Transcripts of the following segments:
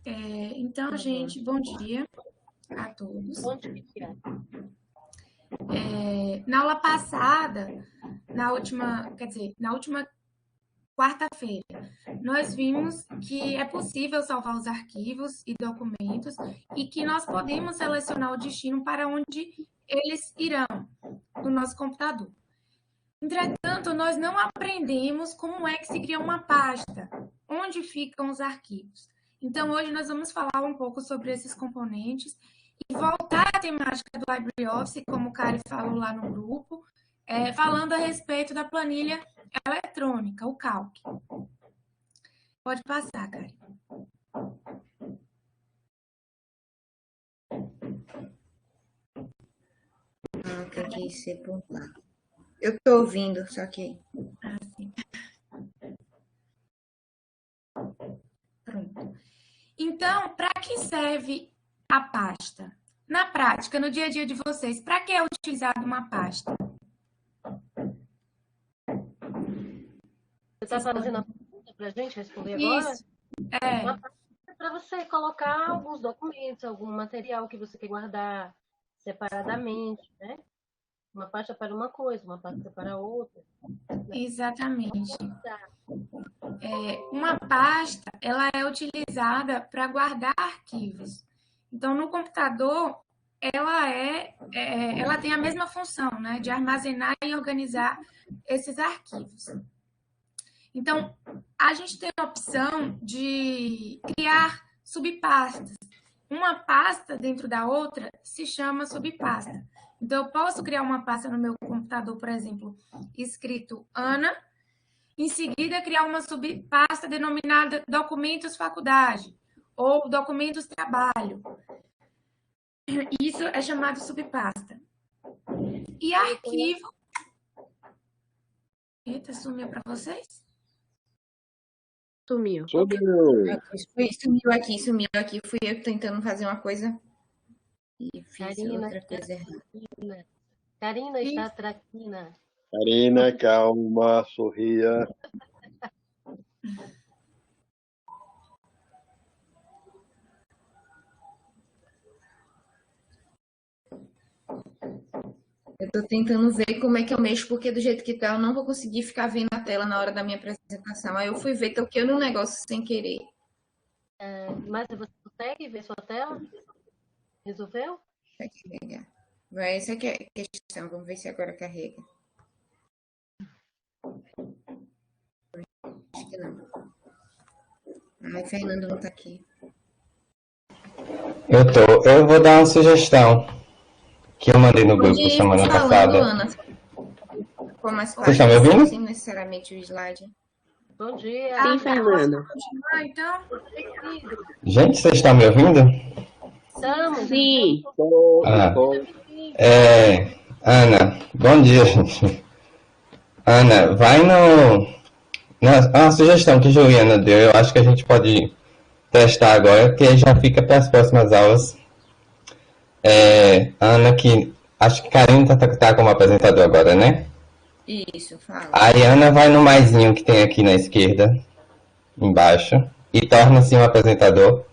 Então, gente, bom dia a todos. Bom dia. Na aula passada, na última quarta-feira, nós vimos que é possível salvar os arquivos e documentos e que nós podemos selecionar o destino para onde eles irão no nosso computador. Entretanto, nós não aprendemos como é que se cria uma pasta, onde ficam os arquivos. Então, hoje nós vamos falar um pouco sobre esses componentes e voltar à temática do LibreOffice, como o Kari falou lá no grupo, falando a respeito da planilha eletrônica, o Calc. Pode passar, Kari. Tem que ser por lá. Eu estou ouvindo, só que... Assim. Pronto. Então, para que serve a pasta? Na prática, no dia a dia de vocês, para que é utilizada uma pasta? Você está fazendo a pergunta para a gente responder agora? Isso. Uma pasta é para você colocar alguns documentos, algum material que você quer guardar separadamente, né? Uma pasta para uma coisa, uma pasta para outra. Exatamente. Uma pasta, ela é utilizada para guardar arquivos. Então, no computador, ela tem a mesma função, né, de armazenar e organizar esses arquivos. Então, a gente tem a opção de criar subpastas. Uma pasta dentro da outra se chama subpasta. Então, eu posso criar uma pasta no meu computador, por exemplo, escrito Ana, em seguida criar uma subpasta denominada documentos faculdade ou documentos trabalho. Isso é chamado subpasta. E arquivo... Eita, sumiu para vocês? Sumiu. Sumiu aqui. Fui eu tentando fazer uma coisa e fiz outra coisa errada. Karina está traquina. Karina, calma, sorria. Eu estou tentando ver como é que eu mexo, porque do jeito que tá, eu não vou conseguir ficar vendo a tela na hora da minha apresentação. Aí eu fui ver, toquei no negócio sem querer. Mas você consegue ver sua tela? Resolveu? Vai carregar. Essa aqui é a questão. Vamos ver se agora carrega. Acho que não. Ai, Fernando não tá aqui. Eu vou dar uma sugestão que eu mandei no grupo semana passada. Ana. Ficou mais fácil. Vocês estão me ouvindo? Sem necessariamente o slide. Bom dia. Sim, Fernanda. Então, Gente, vocês estão me ouvindo? Estamos. Sim. Ana, bom dia, gente. Ana, vai no... Uma sugestão que Juliana deu, eu acho que a gente pode testar agora, porque já fica para as próximas aulas. Ana, que acho que Karina tá como apresentador agora, né? Isso, fala. A Ana vai no maisinho que tem aqui na esquerda, embaixo, e torna-se um apresentador.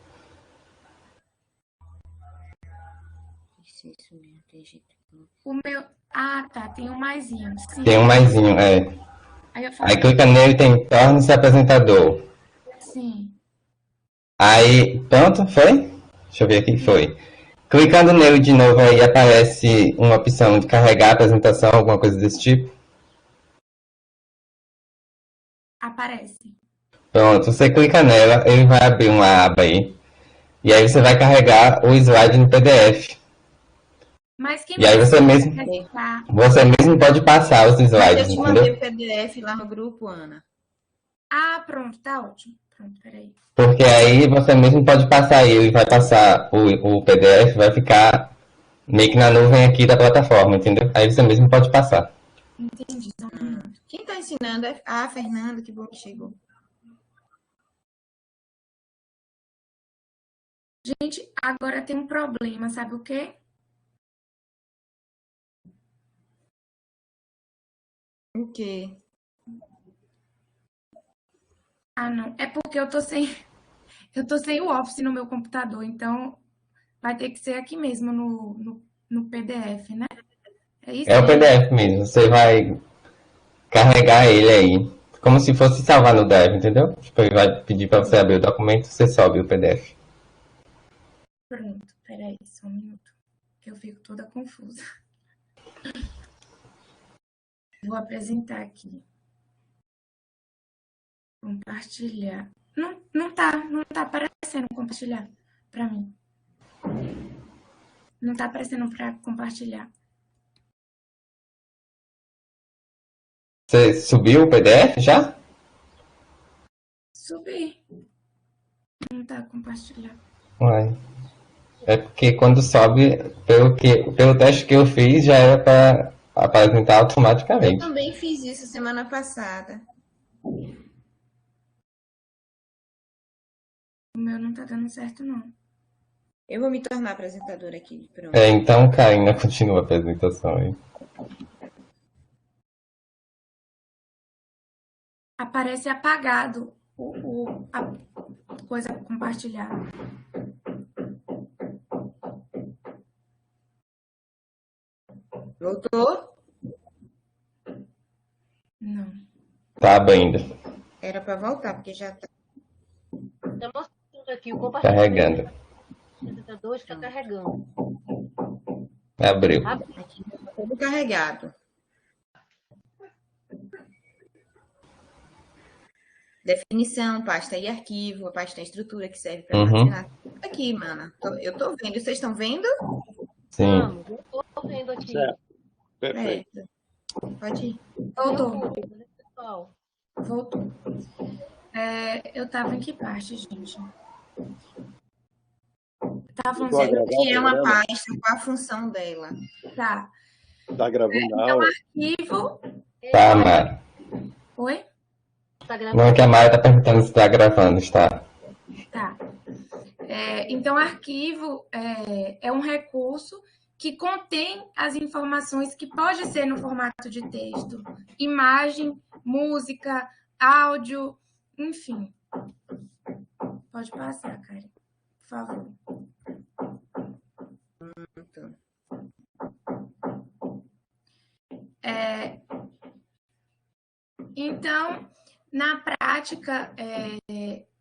Isso mesmo, tem jeito. o meu... Ah, tá, tem um maisinho. Sim. Tem um maisinho, Aí clica nele e tem torne-se apresentador. Sim. Aí, pronto, foi? Deixa eu ver aqui, foi. Clicando nele de novo aí aparece uma opção de carregar a apresentação, alguma coisa desse tipo. Aparece. Pronto, você clica nela, ele vai abrir uma aba aí. E aí você vai carregar o slide no PDF. Mas quem E aí você mesmo pode passar os slides, eu te entendeu? mandei o PDF lá no grupo, Ana. Ah, pronto, tá ótimo. Pronto, peraí. Porque aí você mesmo pode passar ele, vai passar o PDF, vai ficar meio que na nuvem aqui da plataforma, entendeu? Aí você mesmo pode passar. Entendi. Quem está ensinando é a Fernanda, que bom que chegou. Gente, agora tem um problema, sabe o quê? O quê? Ah, não. É porque eu tô sem o Office no meu computador, então vai ter que ser aqui mesmo no PDF, né? É isso? É o PDF mesmo. Você vai carregar ele aí. Como se fosse salvar no Drive, entendeu? Tipo, ele vai pedir para você abrir o documento, você sobe o PDF. Pronto, peraí, só um minuto, que eu fico toda confusa. Vou apresentar aqui. Compartilhar. Não tá aparecendo compartilhar para mim. Não tá aparecendo para compartilhar. Você subiu o PDF já? Subir. Não tá compartilhar. Uai. É porque quando sobe, pelo teste que eu fiz, já era para apresentar Eu automaticamente. também fiz isso semana passada. O meu não tá dando certo, não. Eu vou me tornar apresentadora aqui. Pronto. É, então, Karina, continua a apresentação aí. Aparece apagado a coisa compartilhada. Voltou? Não. Tá abrindo, Era para voltar, porque já tá. Está mostrando aqui o compartilhamento carregando. do apresentador está carregando. Abriu. Aqui já tá todo carregado. Definição, pasta e arquivo, a pasta e estrutura que serve para armazenar. Aqui, mana. Eu tô vendo. Vocês estão vendo? Sim. Vamos, eu estou vendo aqui. Certo. Perfeito. Certo. Pode ir. Voltou. Pessoal, Voltou. Eu tava em que parte, gente? Tava falando Vou sobre gravar O que é o uma programa? pasta, qual a função dela? tá. Tá gravando a Então, aula? arquivo. Tá, Mari. Oi? está Não é gravando. que a Mari tá perguntando se tá gravando, está. Tá. Então, arquivo é um recurso que contém as informações que pode ser no formato de texto, imagem, música, áudio, enfim. Pode passar, Karen, por favor. Então, na prática,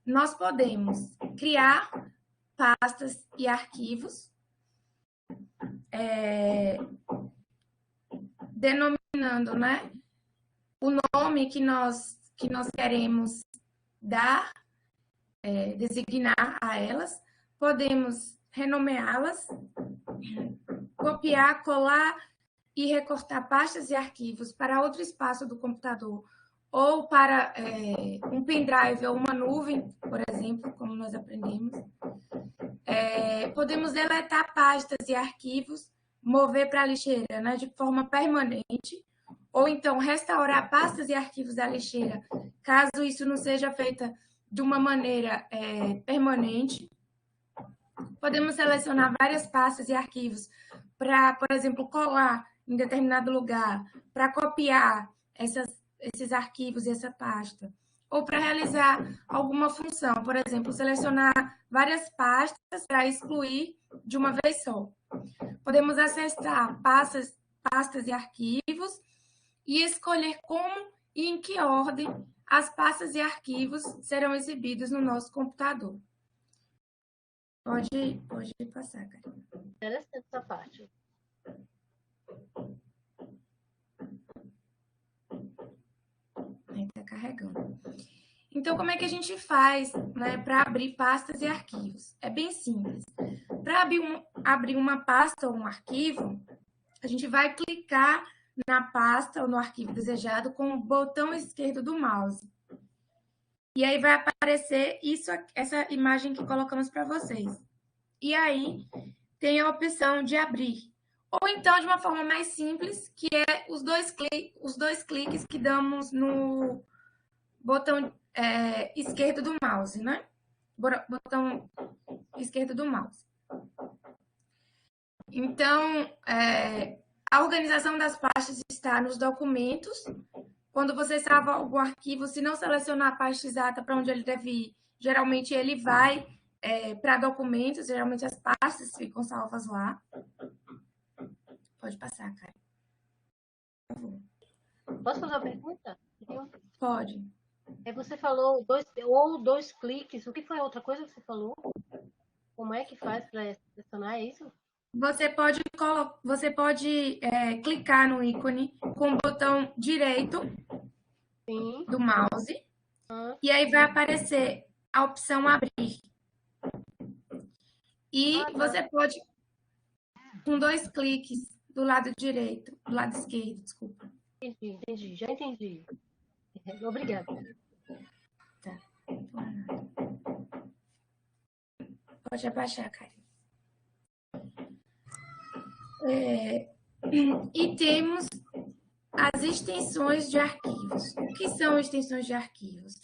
nós podemos criar pastas e arquivos, denominando, né, o nome que nós queremos dar, designar a elas, podemos renomeá-las, copiar, colar e recortar pastas e arquivos para outro espaço do computador, ou para um pendrive ou uma nuvem, por exemplo, como nós aprendemos. Podemos deletar pastas e arquivos, mover para a lixeira, né, de forma permanente, ou então restaurar pastas e arquivos da lixeira, caso isso não seja feito de uma maneira permanente. Podemos selecionar várias pastas e arquivos para, por exemplo, colar em determinado lugar, para copiar esses arquivos e essa pasta, ou para realizar alguma função, por exemplo, selecionar várias pastas para excluir de uma vez só. Podemos acessar pastas e arquivos e escolher como e em que ordem as pastas e arquivos serão exibidos no nosso computador. Pode passar, Karina. Interessante essa parte. Está carregando. Então, como é que a gente faz, né, para abrir pastas e arquivos? É bem simples. Para abrir uma pasta ou um arquivo, a gente vai clicar na pasta ou no arquivo desejado com o botão esquerdo do mouse. E aí vai aparecer essa imagem que colocamos para vocês. E aí tem a opção de abrir. Ou então, de uma forma mais simples, que é os dois cliques que damos no botão esquerdo do mouse, né? Botão esquerdo do mouse. Então, a organização das pastas está nos documentos, quando você salva algum arquivo, se não selecionar a pasta exata para onde ele deve ir, geralmente ele vai para documentos, geralmente as pastas ficam salvas lá. Pode passar, cara. Por favor. Posso fazer uma pergunta? Pode. Você falou dois cliques. O que foi a outra coisa que você falou? Como é que faz para selecionar isso? Você pode clicar no ícone com o botão direito Sim. do mouse e aí vai aparecer a opção abrir. E você pode, com 2 cliques do lado direito, do lado esquerdo, desculpa. Entendi, já entendi. Obrigada. Tá. Pode abaixar, Karen. E temos as extensões de arquivos. O que são extensões de arquivos?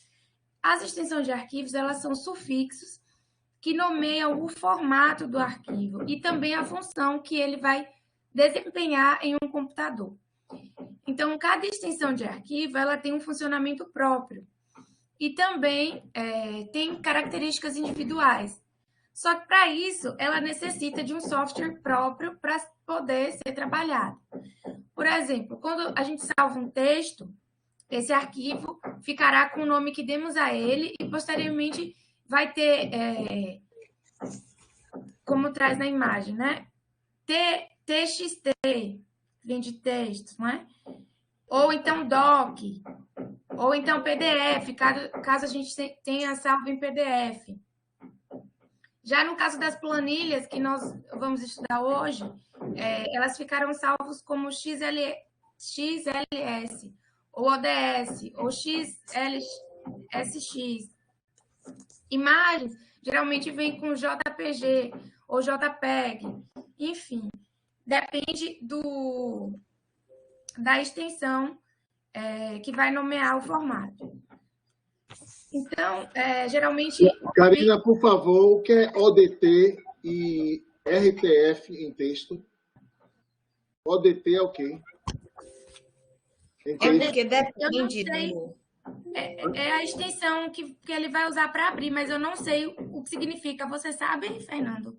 As extensões de arquivos, elas são sufixos que nomeiam o formato do arquivo e também a função que ele vai desempenhar em um computador. Então, cada extensão de arquivo, ela tem um funcionamento próprio e também tem características individuais. Só que, para isso, ela necessita de um software próprio para poder ser trabalhado. Por exemplo, quando a gente salva um texto, esse arquivo ficará com o nome que demos a ele e, posteriormente, vai ter, como traz na imagem, né? TXT, vem de texto, não é? Ou então doc, ou então PDF, caso a gente tenha salvo em PDF. Já no caso das planilhas que nós vamos estudar hoje, elas ficaram salvos como XLS, ou ODS, ou XLSX. Imagens geralmente vem com JPG ou JPEG, enfim, depende da extensão que vai nomear o formato. Então, geralmente... Karina, por favor, o que é ODT e RTF em texto? ODT é o quê? Porque depende eu não sei. É a extensão que ele vai usar para abrir, mas eu não sei o que significa. Você sabe, Fernando?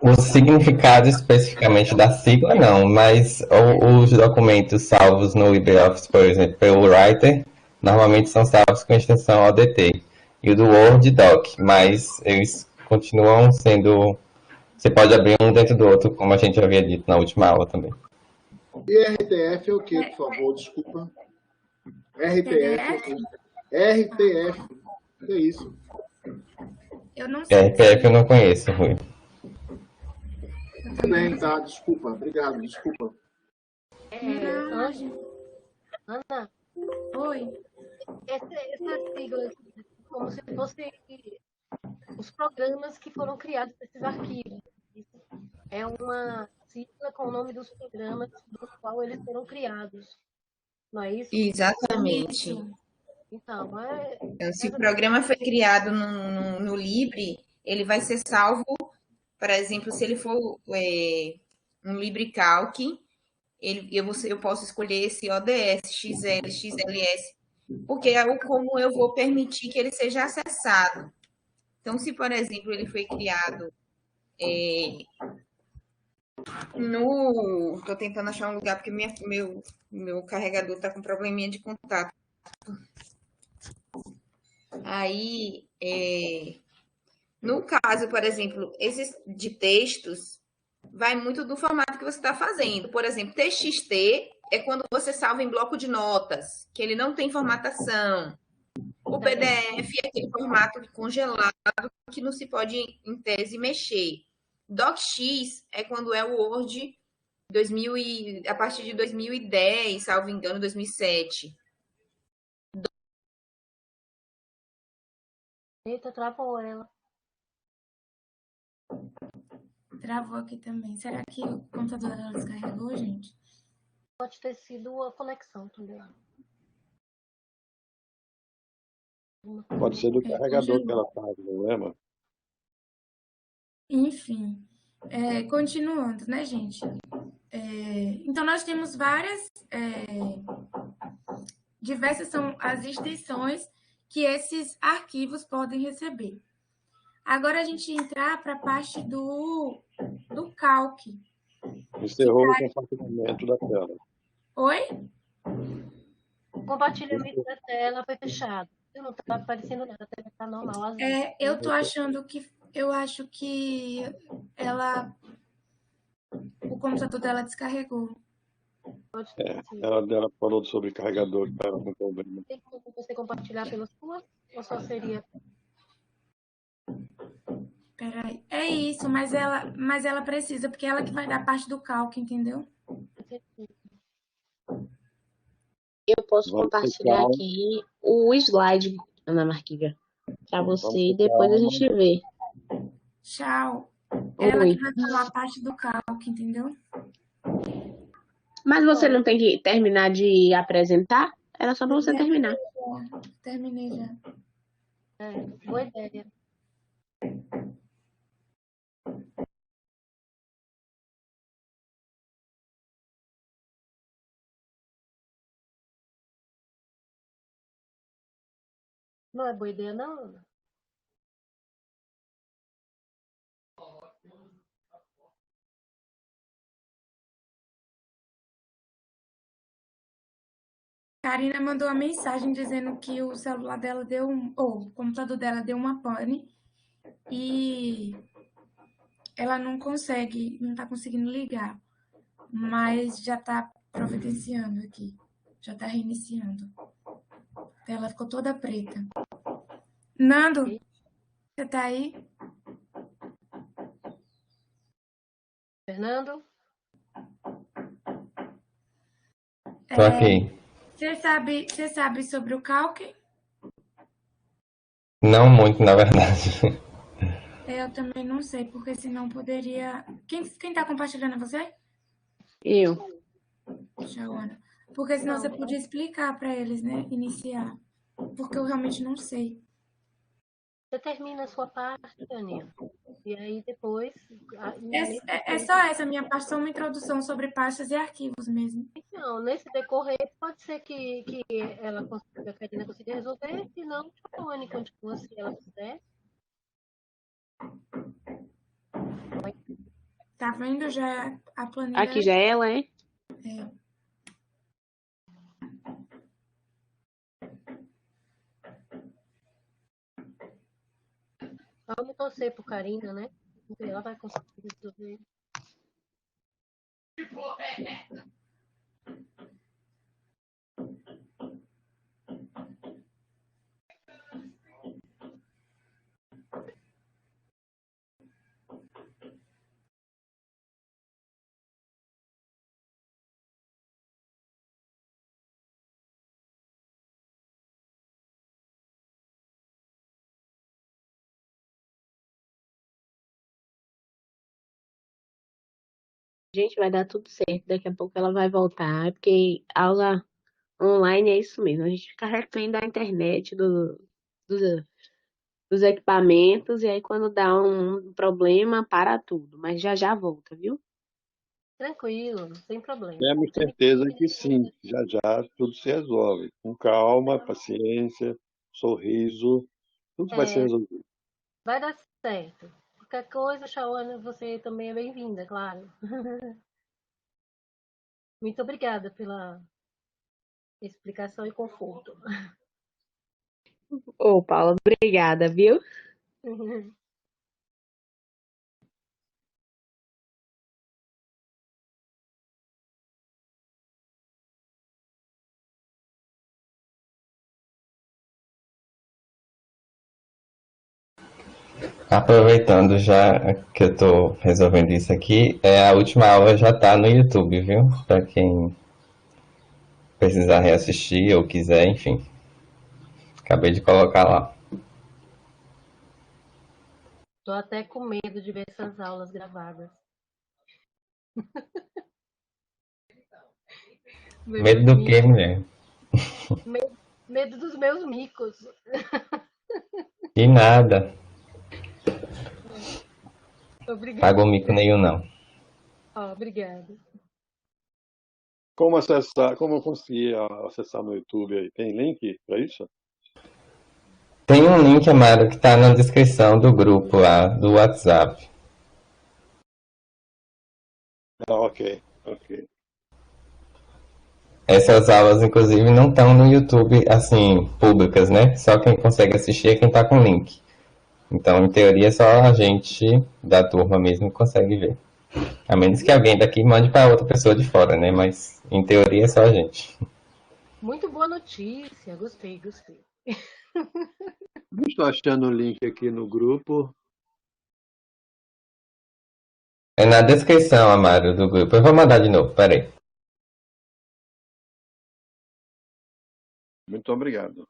O significado especificamente da sigla, não, mas os documentos salvos no LibreOffice, por exemplo, pelo Writer, normalmente são salvos com a extensão ODT. E o do Word, Doc, mas eles continuam sendo... Você pode abrir um dentro do outro, como a gente havia dito na última aula também. E RTF é o quê, por favor? Desculpa. RTF é o quê? RTF. O que é isso? Eu não sei. RTF eu não conheço, Rui. Bem, tá. Desculpa. Obrigado. Desculpa. Ana. Oi. Essas siglas, como se fossem os programas que foram criados para esses arquivos. É uma sigla com o nome dos programas do qual eles foram criados. Não é isso? Exatamente. Então, então, se o programa foi criado no Libre, ele vai ser salvo, por exemplo, se ele for um LibreCalc, eu posso escolher esse ODS, XL, XLS, porque é como eu vou permitir que ele seja acessado. Então, se, por exemplo, ele foi criado Estou tentando achar um lugar, porque meu carregador está com probleminha de contato. Aí, no caso, por exemplo, esses de textos, vai muito do formato que você está fazendo. Por exemplo, TXT é quando você salva em bloco de notas, que ele não tem formatação. O PDF é aquele formato congelado que não se pode, em tese, mexer. DocX é quando é o Word a partir de 2010, salvo engano, 2007. Eita, travou ela. Travou aqui também. Será que o computador dela descarregou, gente? Pode ter sido a conexão também. Pode ser do carregador que ela faz, não é, mano? Enfim, continuando, né, gente? Então, nós temos diversas são as extensões que esses arquivos podem receber. Agora, a gente entrar para a parte do Calc. Encerrou o compartilhamento da tela. Oi? O compartilhamento da tela foi fechado. Não está aparecendo nada, a tela está normal, azul. Eu acho que o computador dela descarregou. Pode ter sido. Ela falou sobre carregador que estava com problema. Tem como você compartilhar pela sua? Ou só seria... Peraí. É isso, mas ela precisa, porque ela que vai dar parte do Calc, entendeu? Eu posso Vamos compartilhar ficar- aqui o slide, Ana Marquível, para você e ficar depois a gente vê. Tchau. Ela Oi. que vai falar a parte do Calc, entendeu? Mas você não tem que terminar de apresentar? Era só para você terminar. Terminei já. Boa ideia. Não é boa ideia, não, Ana? Karina mandou uma mensagem dizendo que o celular dela o computador dela deu uma pane e ela não está conseguindo ligar, mas já está providenciando aqui, já está reiniciando. Ela ficou toda preta. Nando, você tá aí? Fernando? Tô aqui. Você sabe sobre o Calc? Não muito, na verdade. Eu também não sei, porque senão poderia... Quem tá compartilhando é você? Eu. Joana. Porque senão você podia explicar para eles, né? Iniciar. Porque eu realmente não sei. Você termina a sua parte, Aninha. E aí depois... É só essa minha parte, só uma introdução sobre pastas e arquivos mesmo. Então, nesse decorrer, pode ser que a Karina consiga resolver, se não, a Anne continua se ela quiser. Tá vendo já a planilha? Aqui já é ela, é? Vamos torcer por Karina, né? Porque ela vai conseguir resolver. Gente, vai dar tudo certo. Daqui a pouco ela vai voltar, porque aula online é isso mesmo. A gente fica refém da internet, dos, dos equipamentos, e aí quando dá um problema, para tudo. Mas já já volta, viu? Tranquilo, sem problema. Temos certeza que sim, já já tudo se resolve. Com calma, paciência, sorriso, tudo vai ser resolvido. Vai dar certo. Qualquer coisa, Shawana, você também é bem-vinda, claro. Muito obrigada pela explicação e conforto. Ô, Paula, obrigada, viu? Aproveitando já que eu tô resolvendo isso aqui, a última aula já tá no YouTube, viu? Para quem precisar reassistir ou quiser, enfim. Acabei de colocar lá. Tô até com medo de ver essas aulas gravadas. Medo do quê, mulher? Medo dos meus micos. De nada. Obrigada. Pago mico nenhum, não. Obrigada. Como acessar, como eu conseguir acessar no YouTube aí? Tem link para isso? Tem um link, Amaro, que está na descrição do grupo lá, do WhatsApp. Ah, ok, ok. Essas aulas, inclusive, não estão no YouTube, assim, públicas, né? Só quem consegue assistir é quem está com link. Então, em teoria, só a gente da turma mesmo consegue ver. A menos que alguém daqui mande para outra pessoa de fora, né? Mas, em teoria, é só a gente. Muito boa notícia. Gostei, gostei. Não estou achando o link aqui no grupo. É na descrição, Amaro, do grupo. Eu vou mandar de novo, peraí. Muito obrigado.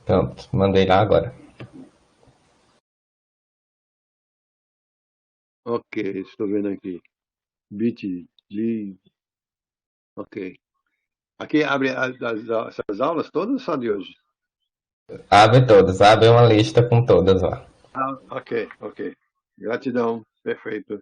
Pronto, mandei lá agora. Ok, estou vendo aqui. Bit.ly. Ok. Aqui abre essas aulas todas ou só de hoje? Abre todas, abre uma lista com todas lá. Ah, ok, ok. Gratidão. Perfeito.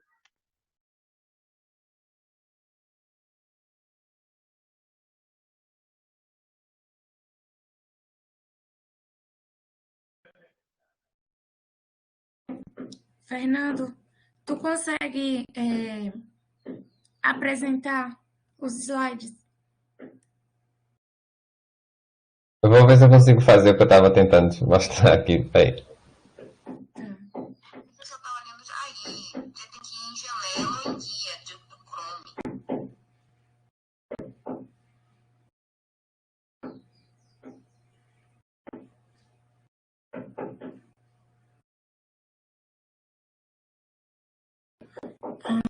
Fernando, tu consegue apresentar os slides? Eu vou ver se eu consigo fazer o que eu estava tentando te mostrar aqui. Peraí. Você só tá olhando aí. Você tem que ir em janela ou em guia do Chrome.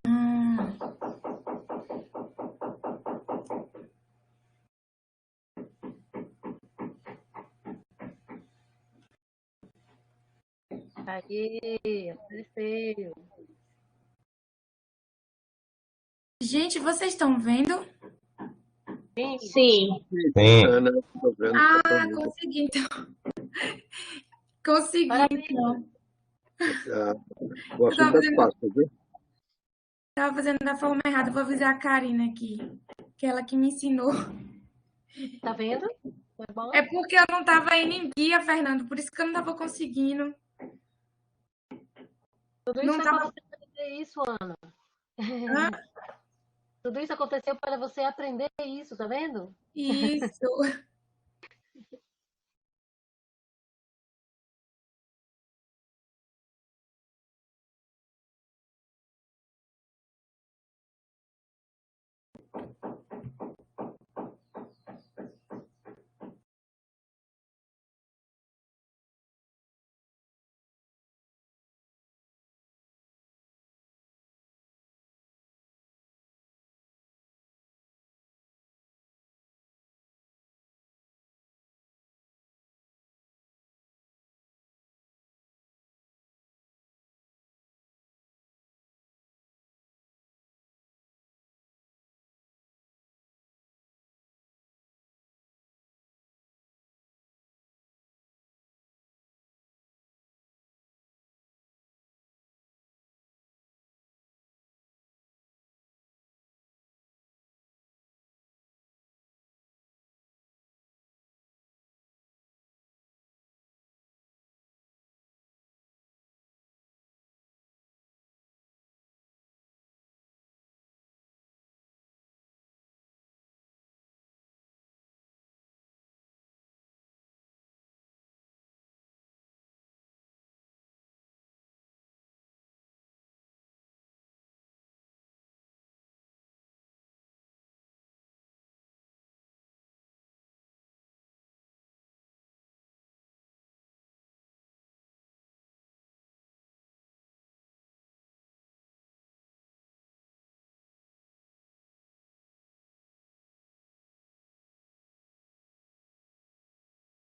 Hum, Aí, apareceu. gente, vocês estão vendo? Sim. Sim, Ana, estou vendo que está Ah, todo mundo. consegui então. Consegui Parabéns. então. Ah, o Eu assunto tava é fazendo, fácil, viu? tava fazendo da forma errada. Vou avisar a Karina aqui, que é ela que me ensinou. Tá vendo? Foi bom? É porque eu não tava indo em guia, Fernando, por isso que eu não tava conseguindo. Tudo isso Não foi para tava. você aprender isso, Ana. Ah, Tudo isso aconteceu para você aprender isso, tá vendo? isso.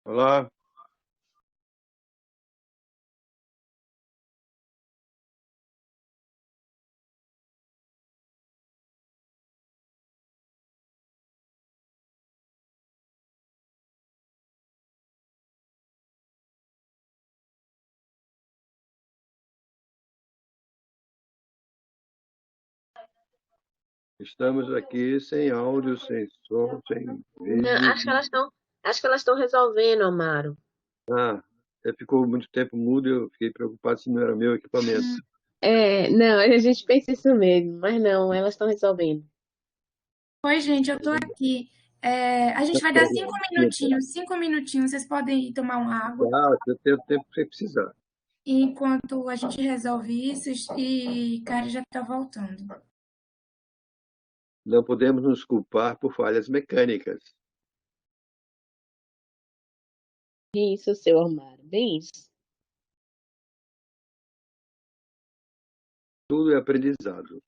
Olá. Estamos aqui sem áudio, sem som, sem Não, vídeo. acho que elas estão resolvendo, Amaro. Ah, você ficou muito tempo mudo, eu fiquei preocupado se não era meu equipamento. Não, a gente pensa isso mesmo, mas não, elas estão resolvendo. Oi, gente, eu tô aqui. A gente vai dar 5 minutinhos, 5 minutinhos. Vocês podem ir tomar uma água Ah, eu tenho o tempo que você precisar. enquanto a gente resolve isso e Kari já tá voltando. Não podemos nos culpar por falhas mecânicas. Bem isso, seu Amaro, bem isso. Tudo é aprendizado.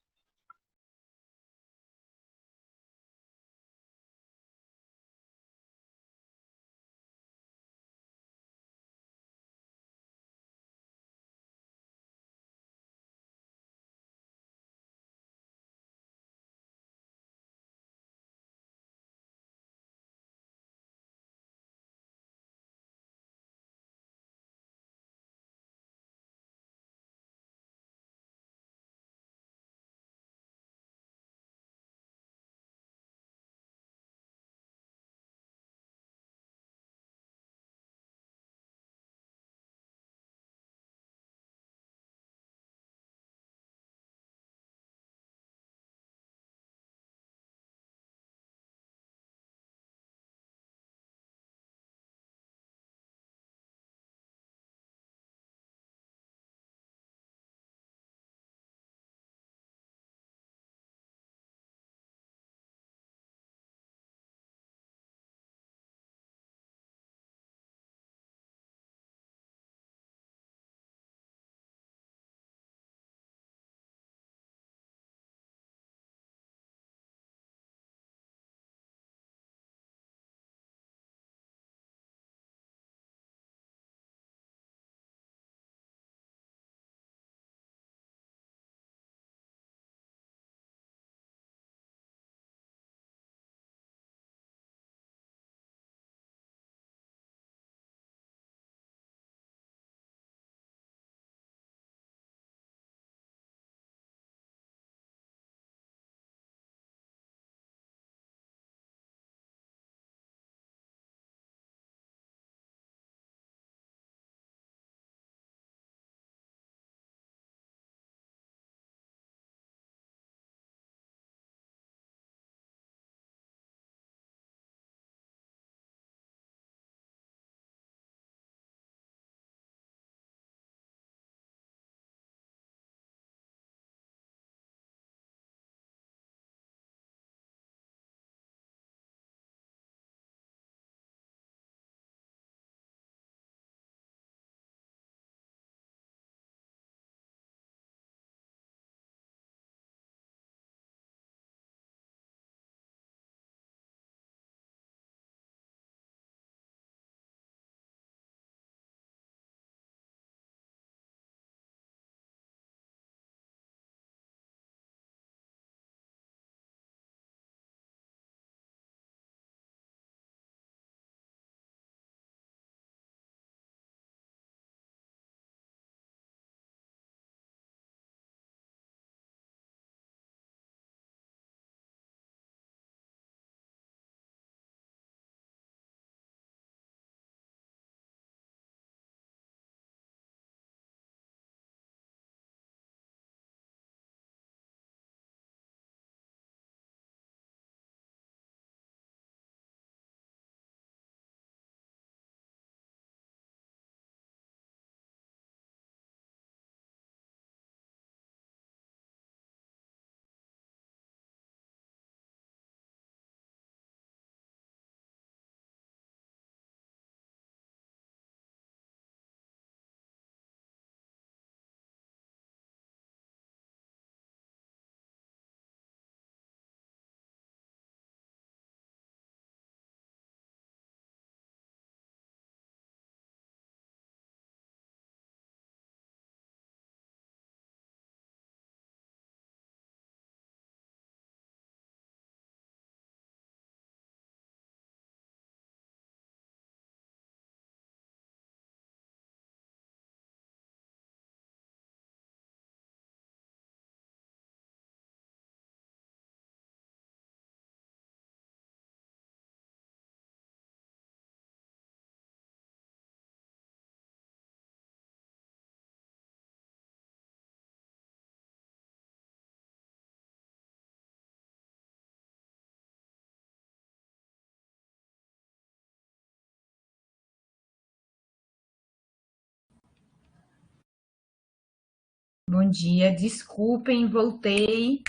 Bom dia, desculpem, voltei.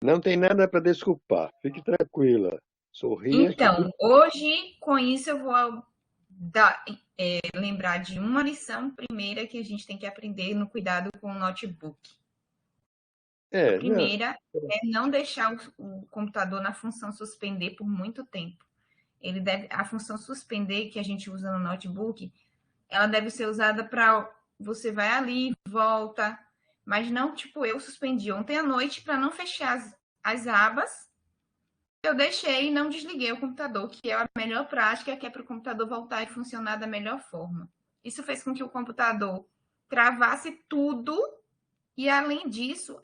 Não tem nada para desculpar. Fique tranquila. Sorria que tudo. Então, hoje, com isso, eu vou lembrar de uma lição primeira que a gente tem que aprender no cuidado com o notebook. A Não. primeira é não deixar o computador na função suspender por muito tempo. A função suspender que a gente usa no notebook, ela deve ser usada para você vai ali, volta, mas não tipo eu suspendi ontem à noite para não fechar as abas. Eu deixei e não desliguei o computador, que é a melhor prática, que é para o computador voltar e funcionar da melhor forma. Isso fez com que o computador travasse tudo e, além disso,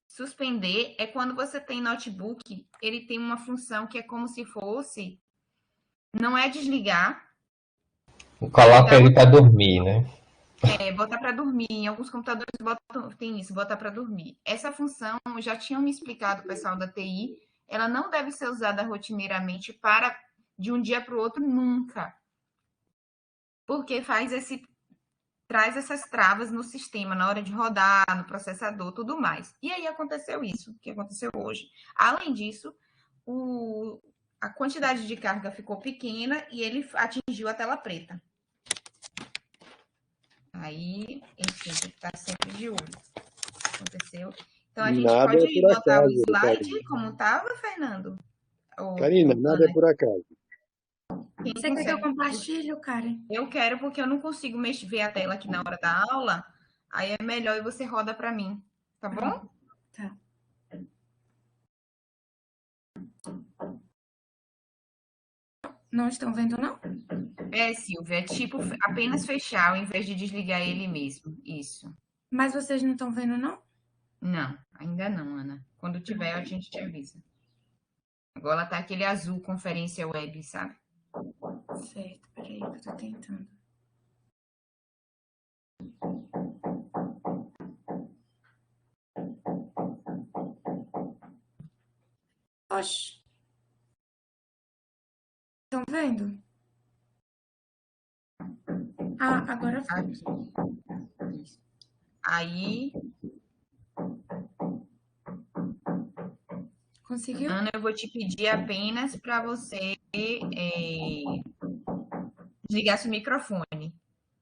suspender é quando você tem notebook, ele tem uma função que é como se fosse, não é desligar. Coloca ele para dormir, né? Botar para dormir. Em alguns computadores tem isso, botar para dormir. Essa função, já tinham me explicado o pessoal da TI, ela não deve ser usada rotineiramente de um dia para o outro, nunca. Porque traz essas travas no sistema, na hora de rodar, no processador, tudo mais. E aí aconteceu isso, que aconteceu hoje. Além disso, a quantidade de carga ficou pequena e ele atingiu a tela preta. Aí, enfim, tem que estar sempre de olho. Aconteceu. Então, a gente Nada pode é por botar o acaso, slide Karina. como estava, Fernando? Karina, nada é por acaso. Você quer que eu compartilhe, Karen? Eu quero, porque eu não consigo ver a tela aqui na hora da aula. Aí é melhor e você roda para mim. Tá bom? Tá. Não estão vendo, não? Silvia, é tipo apenas fechar ao invés de desligar ele mesmo. Isso. Mas vocês não estão vendo, não? Não, ainda não, Ana. Quando tiver, a gente te avisa. Agora tá aquele azul conferência web, sabe? Certo, peraí que eu tô tentando. Oxi. Estão vendo? Ah, agora foi. Aqui. Aí, Conseguiu? Ana, eu vou te pedir apenas para você desligar seu microfone.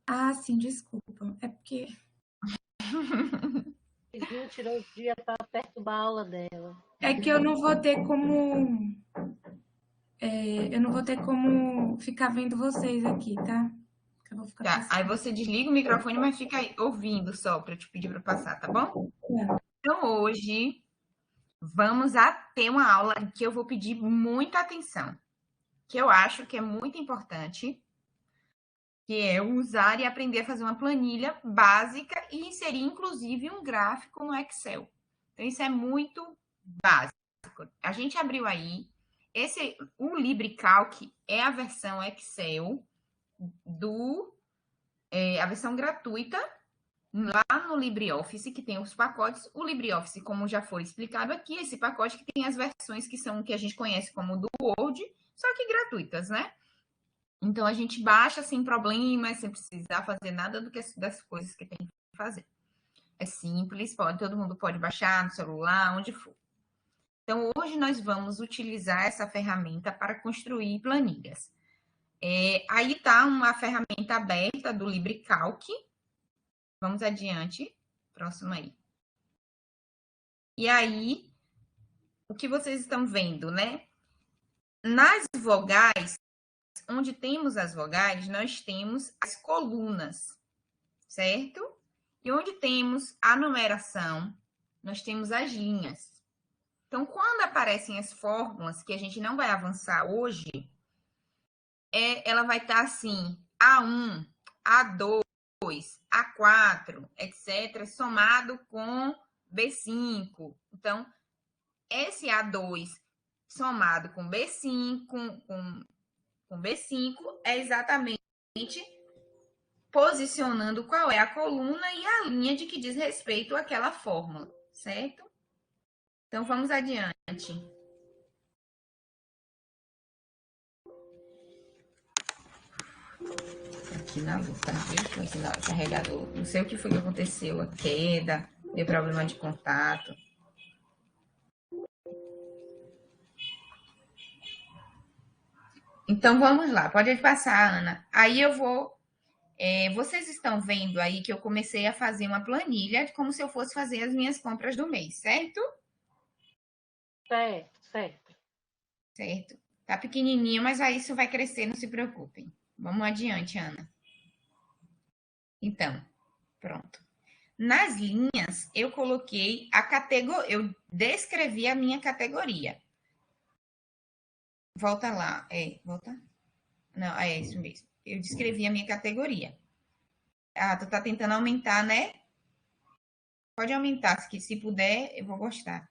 Ah, sim, desculpa. É porque Tirou o dia para perturbar a aula dela. é que eu não vou ter como eu não vou ter como ficar vendo vocês aqui, tá? Eu vou ficar Tá, passando. aí você desliga o microfone, mas fica aí ouvindo só para eu te pedir para passar, tá bom? Tá. Então, hoje, vamos a ter uma aula que eu vou pedir muita atenção, que eu acho que é muito importante, que é usar e aprender a fazer uma planilha básica e inserir, inclusive, um gráfico no Excel. Então, isso é muito básico. A gente abriu aí, o LibreCalc é a versão Excel a versão gratuita, lá no LibreOffice, que tem os pacotes. O LibreOffice, como já foi explicado aqui, esse pacote que tem as versões que são que a gente conhece como do Word, só que gratuitas, né? Então, a gente baixa sem problemas, sem precisar fazer nada das coisas que tem que fazer. É simples, todo mundo pode baixar no celular, onde for. Então, hoje nós vamos utilizar essa ferramenta para construir planilhas. Aí está uma ferramenta aberta do LibreCalc. Vamos adiante. Próximo aí. E aí, o que vocês estão vendo, né? Nas vogais, onde temos as vogais, nós temos as colunas, certo? E onde temos a numeração, nós temos as linhas. Então, quando aparecem as fórmulas, que a gente não vai avançar hoje, ela vai estar assim, A1, A2, A4, etc., somado com B5. Então, esse A2 somado com B5, com B5, é exatamente posicionando qual é a coluna e a linha de que diz respeito àquela fórmula, certo? Então, vamos adiante. aqui na luta, viu? Com esse carregador. Não sei o que foi que aconteceu, a queda, deu problema de contato. Então, vamos lá. Pode passar, Ana. Aí eu vou... vocês estão vendo aí que eu comecei a fazer uma planilha como se eu fosse fazer as minhas compras do mês, certo? Certo. Certo. Tá pequenininho, mas aí isso vai crescer, não se preocupem. Vamos adiante, Ana. Então, pronto. Nas linhas, eu coloquei a categoria, eu descrevi a minha categoria. Volta lá, volta. Não, é isso mesmo. Eu descrevi a minha categoria. Ah, tu tá tentando aumentar, né? Pode aumentar, se puder, eu vou gostar.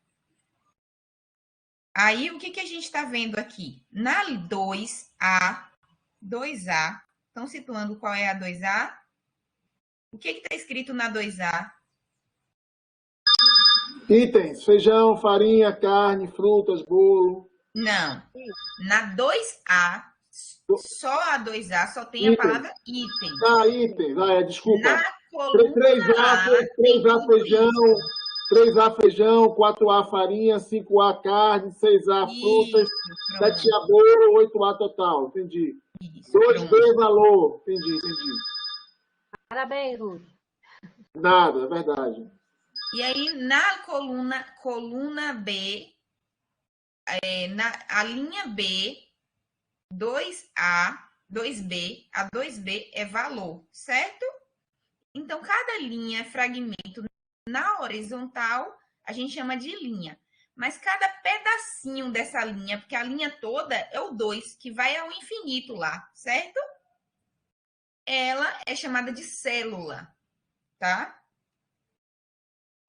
Aí, o que a gente está vendo aqui? Na 2A, estão situando qual é a 2A? O que está escrito na 2A? Itens: feijão, farinha, carne, frutas, bolo. Não. Na 2A, só a 2A só tem a palavra item. Ah, item. Desculpa. Na coluna 3A feijão, 3A feijão, 4A farinha, 5A carne, 6A frutas, 7A bolo, 8A total. Entendi. 2B valor. Entendi. Parabéns, Ruth. Nada, é verdade. E aí, na coluna B, a linha B, 2A, 2B, a 2B é valor, certo? Então, cada linha, fragmento na horizontal, a gente chama de linha. Mas cada pedacinho dessa linha, porque a linha toda é o 2, que vai ao infinito lá, certo? Ela é chamada de célula, tá?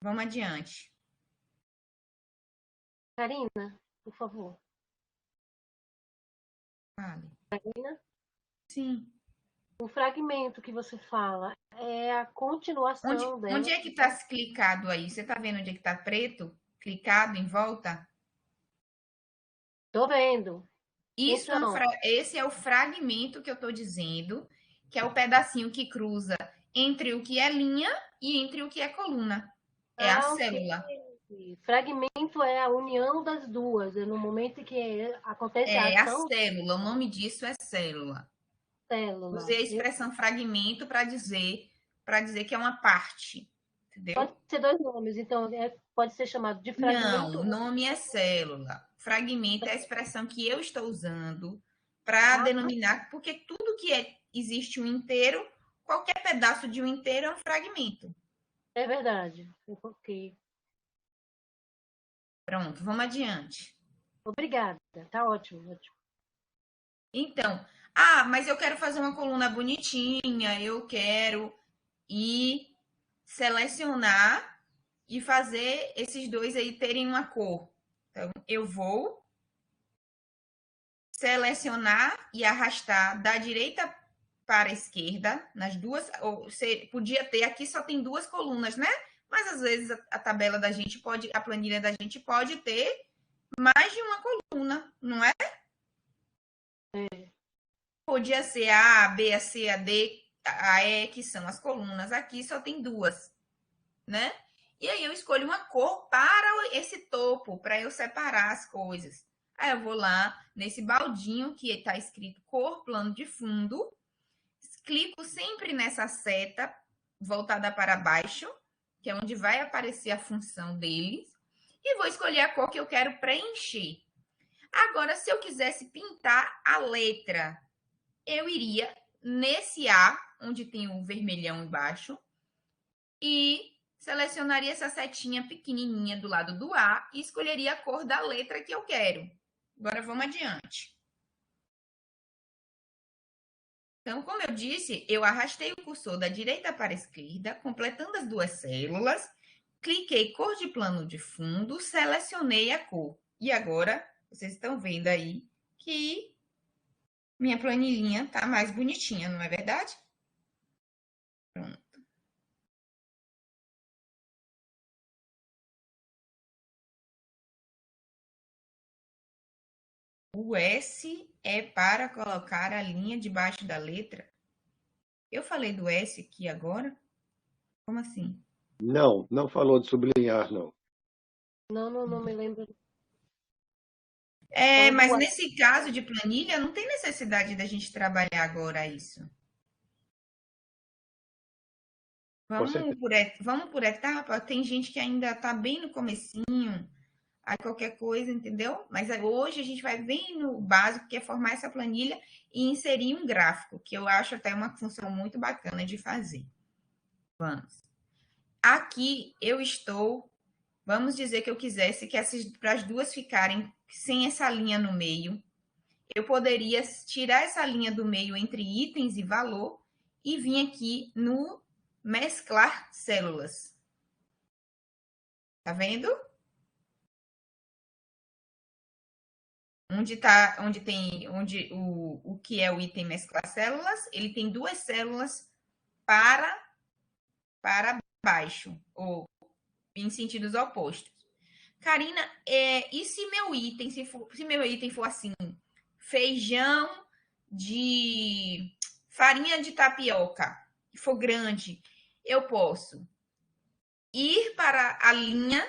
Vamos adiante. Karina, por favor. Fale. Karina? Sim. O fragmento que você fala é a continuação dela. Onde é que está clicado aí? Você está vendo onde é que está preto? Clicado em volta? Estou vendo. Isso então, esse é o fragmento que eu estou dizendo, que é o pedacinho que cruza entre o que é linha e entre o que é coluna. É a célula. Fragmento é a união das duas. É no momento que acontece a ação. É a célula. O nome disso é célula. Célula. Usei a expressão fragmento para dizer que é uma parte. Entendeu? Pode ser dois nomes. Então, pode ser chamado de fragmento. Não, o nome é célula. Fragmento é a expressão que eu estou usando para denominar, porque tudo que existe um inteiro, qualquer pedaço de um inteiro é um fragmento. É verdade. Ok. Pronto, vamos adiante. Obrigada. Tá ótimo. Então, mas eu quero fazer uma coluna bonitinha, eu quero ir selecionar e fazer esses dois aí terem uma cor. Então, eu vou selecionar e arrastar da direita para a esquerda, nas duas, ou você podia ter, aqui só tem duas colunas, né? Mas às vezes a tabela da gente pode, a planilha da gente pode ter mais de uma coluna, não é? Podia ser a A, B, a C, a D, a E, que são as colunas. Aqui só tem duas, né? E aí eu escolho uma cor para esse topo, para eu separar as coisas. Aí eu vou lá nesse baldinho que está escrito cor, plano de fundo, clico sempre nessa seta voltada para baixo, que é onde vai aparecer a função deles, e vou escolher a cor que eu quero preencher. Agora, se eu quisesse pintar a letra, eu iria nesse A, onde tem o vermelhão embaixo, e selecionaria essa setinha pequenininha do lado do A e escolheria a cor da letra que eu quero. Agora vamos adiante. Então, como eu disse, eu arrastei o cursor da direita para a esquerda, completando as duas células, cliquei cor de plano de fundo, selecionei a cor. E agora, vocês estão vendo aí que minha planilhinha está mais bonitinha, não é verdade? Pronto. O S é para colocar a linha debaixo da letra. Eu falei do S aqui agora? Como assim? Não falou de sublinhar, não. Não me lembro. Mas nesse caso de planilha, não tem necessidade da gente trabalhar agora isso. Vamos por etapa. Tem gente que ainda está bem no comecinho, aí qualquer coisa, entendeu? Mas hoje a gente vai bem no básico, que é formar essa planilha e inserir um gráfico, que eu acho até uma função muito bacana de fazer. Vamos. Aqui eu estou, vamos dizer que eu quisesse que para as duas ficarem sem essa linha no meio, eu poderia tirar essa linha do meio entre itens e valor e vir aqui no mesclar células. Tá vendo? Onde o que é o item mesclar células, ele tem duas células para baixo, ou em sentidos opostos. Karina, e se meu item for assim, feijão de farinha de tapioca, e for grande, eu posso ir para a linha,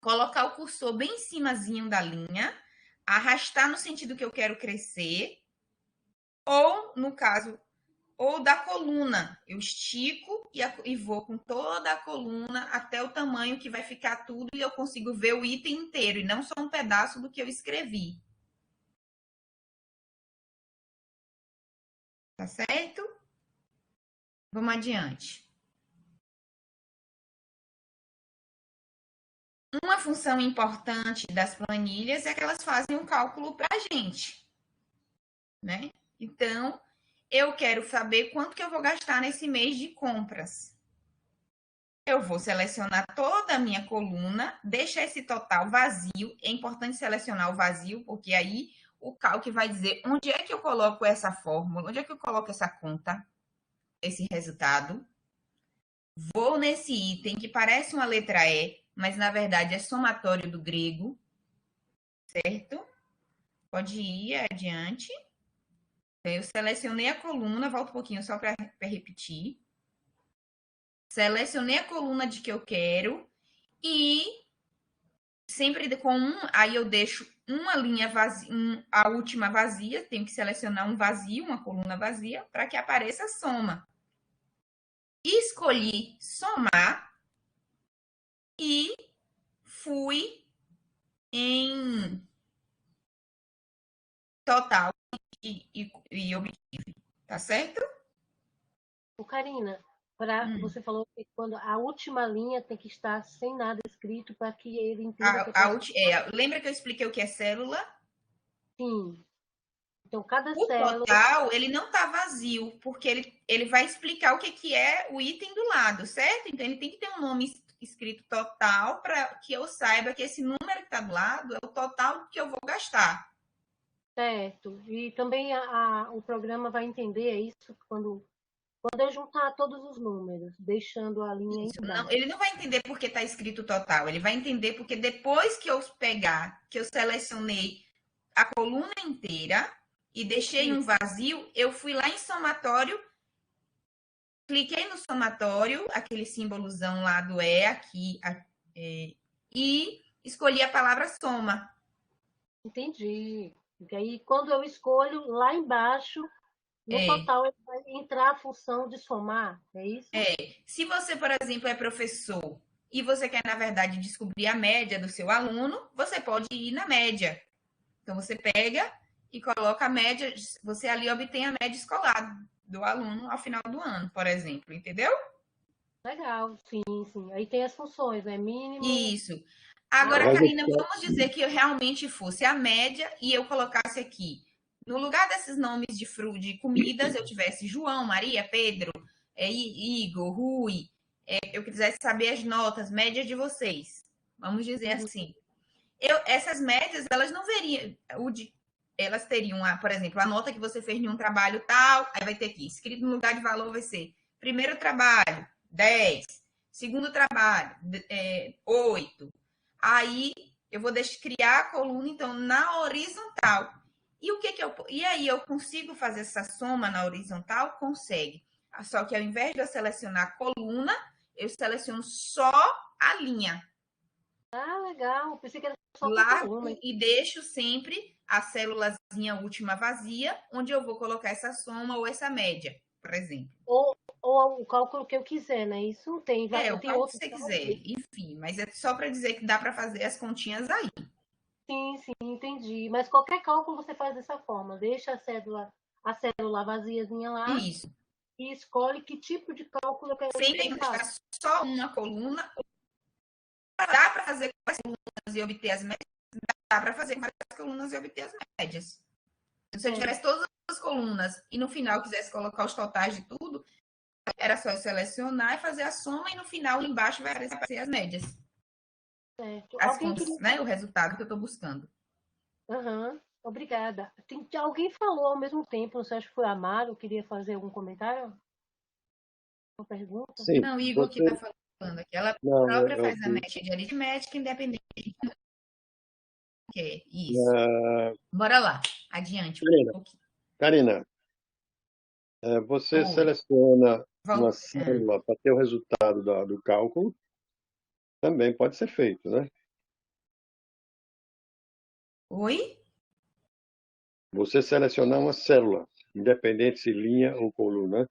colocar o cursor bem em cimazinho da linha, arrastar no sentido que eu quero crescer, ou, no caso, ou da coluna. Eu estico e vou com toda a coluna até o tamanho que vai ficar tudo e eu consigo ver o item inteiro e não só um pedaço do que eu escrevi. Tá certo? Vamos adiante. Uma função importante das planilhas é que elas fazem um cálculo para a gente, né? Então, eu quero saber quanto que eu vou gastar nesse mês de compras. Eu vou selecionar toda a minha coluna, deixar esse total vazio. É importante selecionar o vazio, porque aí o cálculo vai dizer onde é que eu coloco essa fórmula, onde é que eu coloco essa conta, esse resultado. Vou nesse item que parece uma letra E, mas na verdade é somatório do grego, certo? Pode ir adiante. Então, eu selecionei a coluna, volto um pouquinho só para repetir. Selecionei a coluna de que eu quero e sempre com aí eu deixo uma linha vazia, a última vazia, tenho que selecionar um vazio, uma coluna vazia, para que apareça a soma. Escolhi somar e fui em total e obtive, tá certo? Karina, você falou que quando a última linha tem que estar sem nada escrito para que ele entenda lembra que eu expliquei o que é célula? Sim. Então, cada o célula... total, ele não está vazio, porque ele vai explicar o que é o item do lado, certo? Então, ele tem que ter um nome escrito total para que eu saiba que esse número que está do lado é o total que eu vou gastar. Certo. E também o programa vai entender isso quando eu juntar todos os números, deixando a linha em não, ele não vai entender porque está escrito total, ele vai entender porque depois que eu pegar, que eu selecionei a coluna inteira e deixei um vazio, eu fui lá em somatório, cliquei no somatório, aquele símbolozão lá do aqui, e escolhi a palavra soma. Entendi. Porque aí, quando eu escolho, lá embaixo, no total, vai entrar a função de somar, é isso? Se você, por exemplo, é professor e você quer, na verdade, descobrir a média do seu aluno, você pode ir na média. Então, você pega e coloca a média, você ali obtém a média escolar do aluno ao final do ano, por exemplo, entendeu? Legal, sim. Aí tem as funções, né? Mínimo... Isso. Agora, Karina, vamos dizer que eu realmente fosse a média e eu colocasse aqui, no lugar desses nomes de comidas, eu tivesse João, Maria, Pedro, Igor, Rui, eu quisesse saber as notas médias de vocês. Vamos dizer assim. Essas médias, elas não veriam, elas teriam, por exemplo, a nota que você fez em um trabalho tal, aí vai ter aqui, escrito no lugar de valor vai ser primeiro trabalho, 10, segundo trabalho, 8. Aí eu vou criar a coluna, então, na horizontal. E e aí eu consigo fazer essa soma na horizontal? Consegue. Só que ao invés de eu selecionar a coluna, eu seleciono só a linha. Ah, legal. Pensei que era só com Largo coluna. e deixo sempre a célulazinha última vazia, onde eu vou colocar essa soma ou essa média, por exemplo. Ou o cálculo que eu quiser, né? Isso tem, O tem cálculo que outros você cálculos. quiser, enfim. Mas é só para dizer que dá para fazer as continhas aí. Sim, entendi. Mas qualquer cálculo você faz dessa forma. Deixa a célula vaziazinha lá Isso. e escolhe que tipo de cálculo eu quero Sem que ele faça. deixar só uma coluna. Dá para fazer com as colunas e obter as médias? Dá para fazer com as colunas e obter as médias. Se eu tivesse todas as colunas e no final quisesse colocar os totais de tudo, era só eu selecionar e fazer a soma e no final embaixo vai aparecer as médias. Certo. As Alguém contas, queria... né? O resultado que eu estou buscando. Uhum. Obrigada. Alguém falou ao mesmo tempo, não sei, acho que foi a Amaro, queria fazer algum comentário? Uma pergunta? Sim, Não, o Igor que está falando aqui. Ela própria faz a média de aritmética independente do que é. Isso. Bora lá. Adiante. Karina, você seleciona uma Volta. célula para ter o resultado do cálculo. Também pode ser feito, né? Oi? Você selecionar uma célula, independente se linha ou coluna,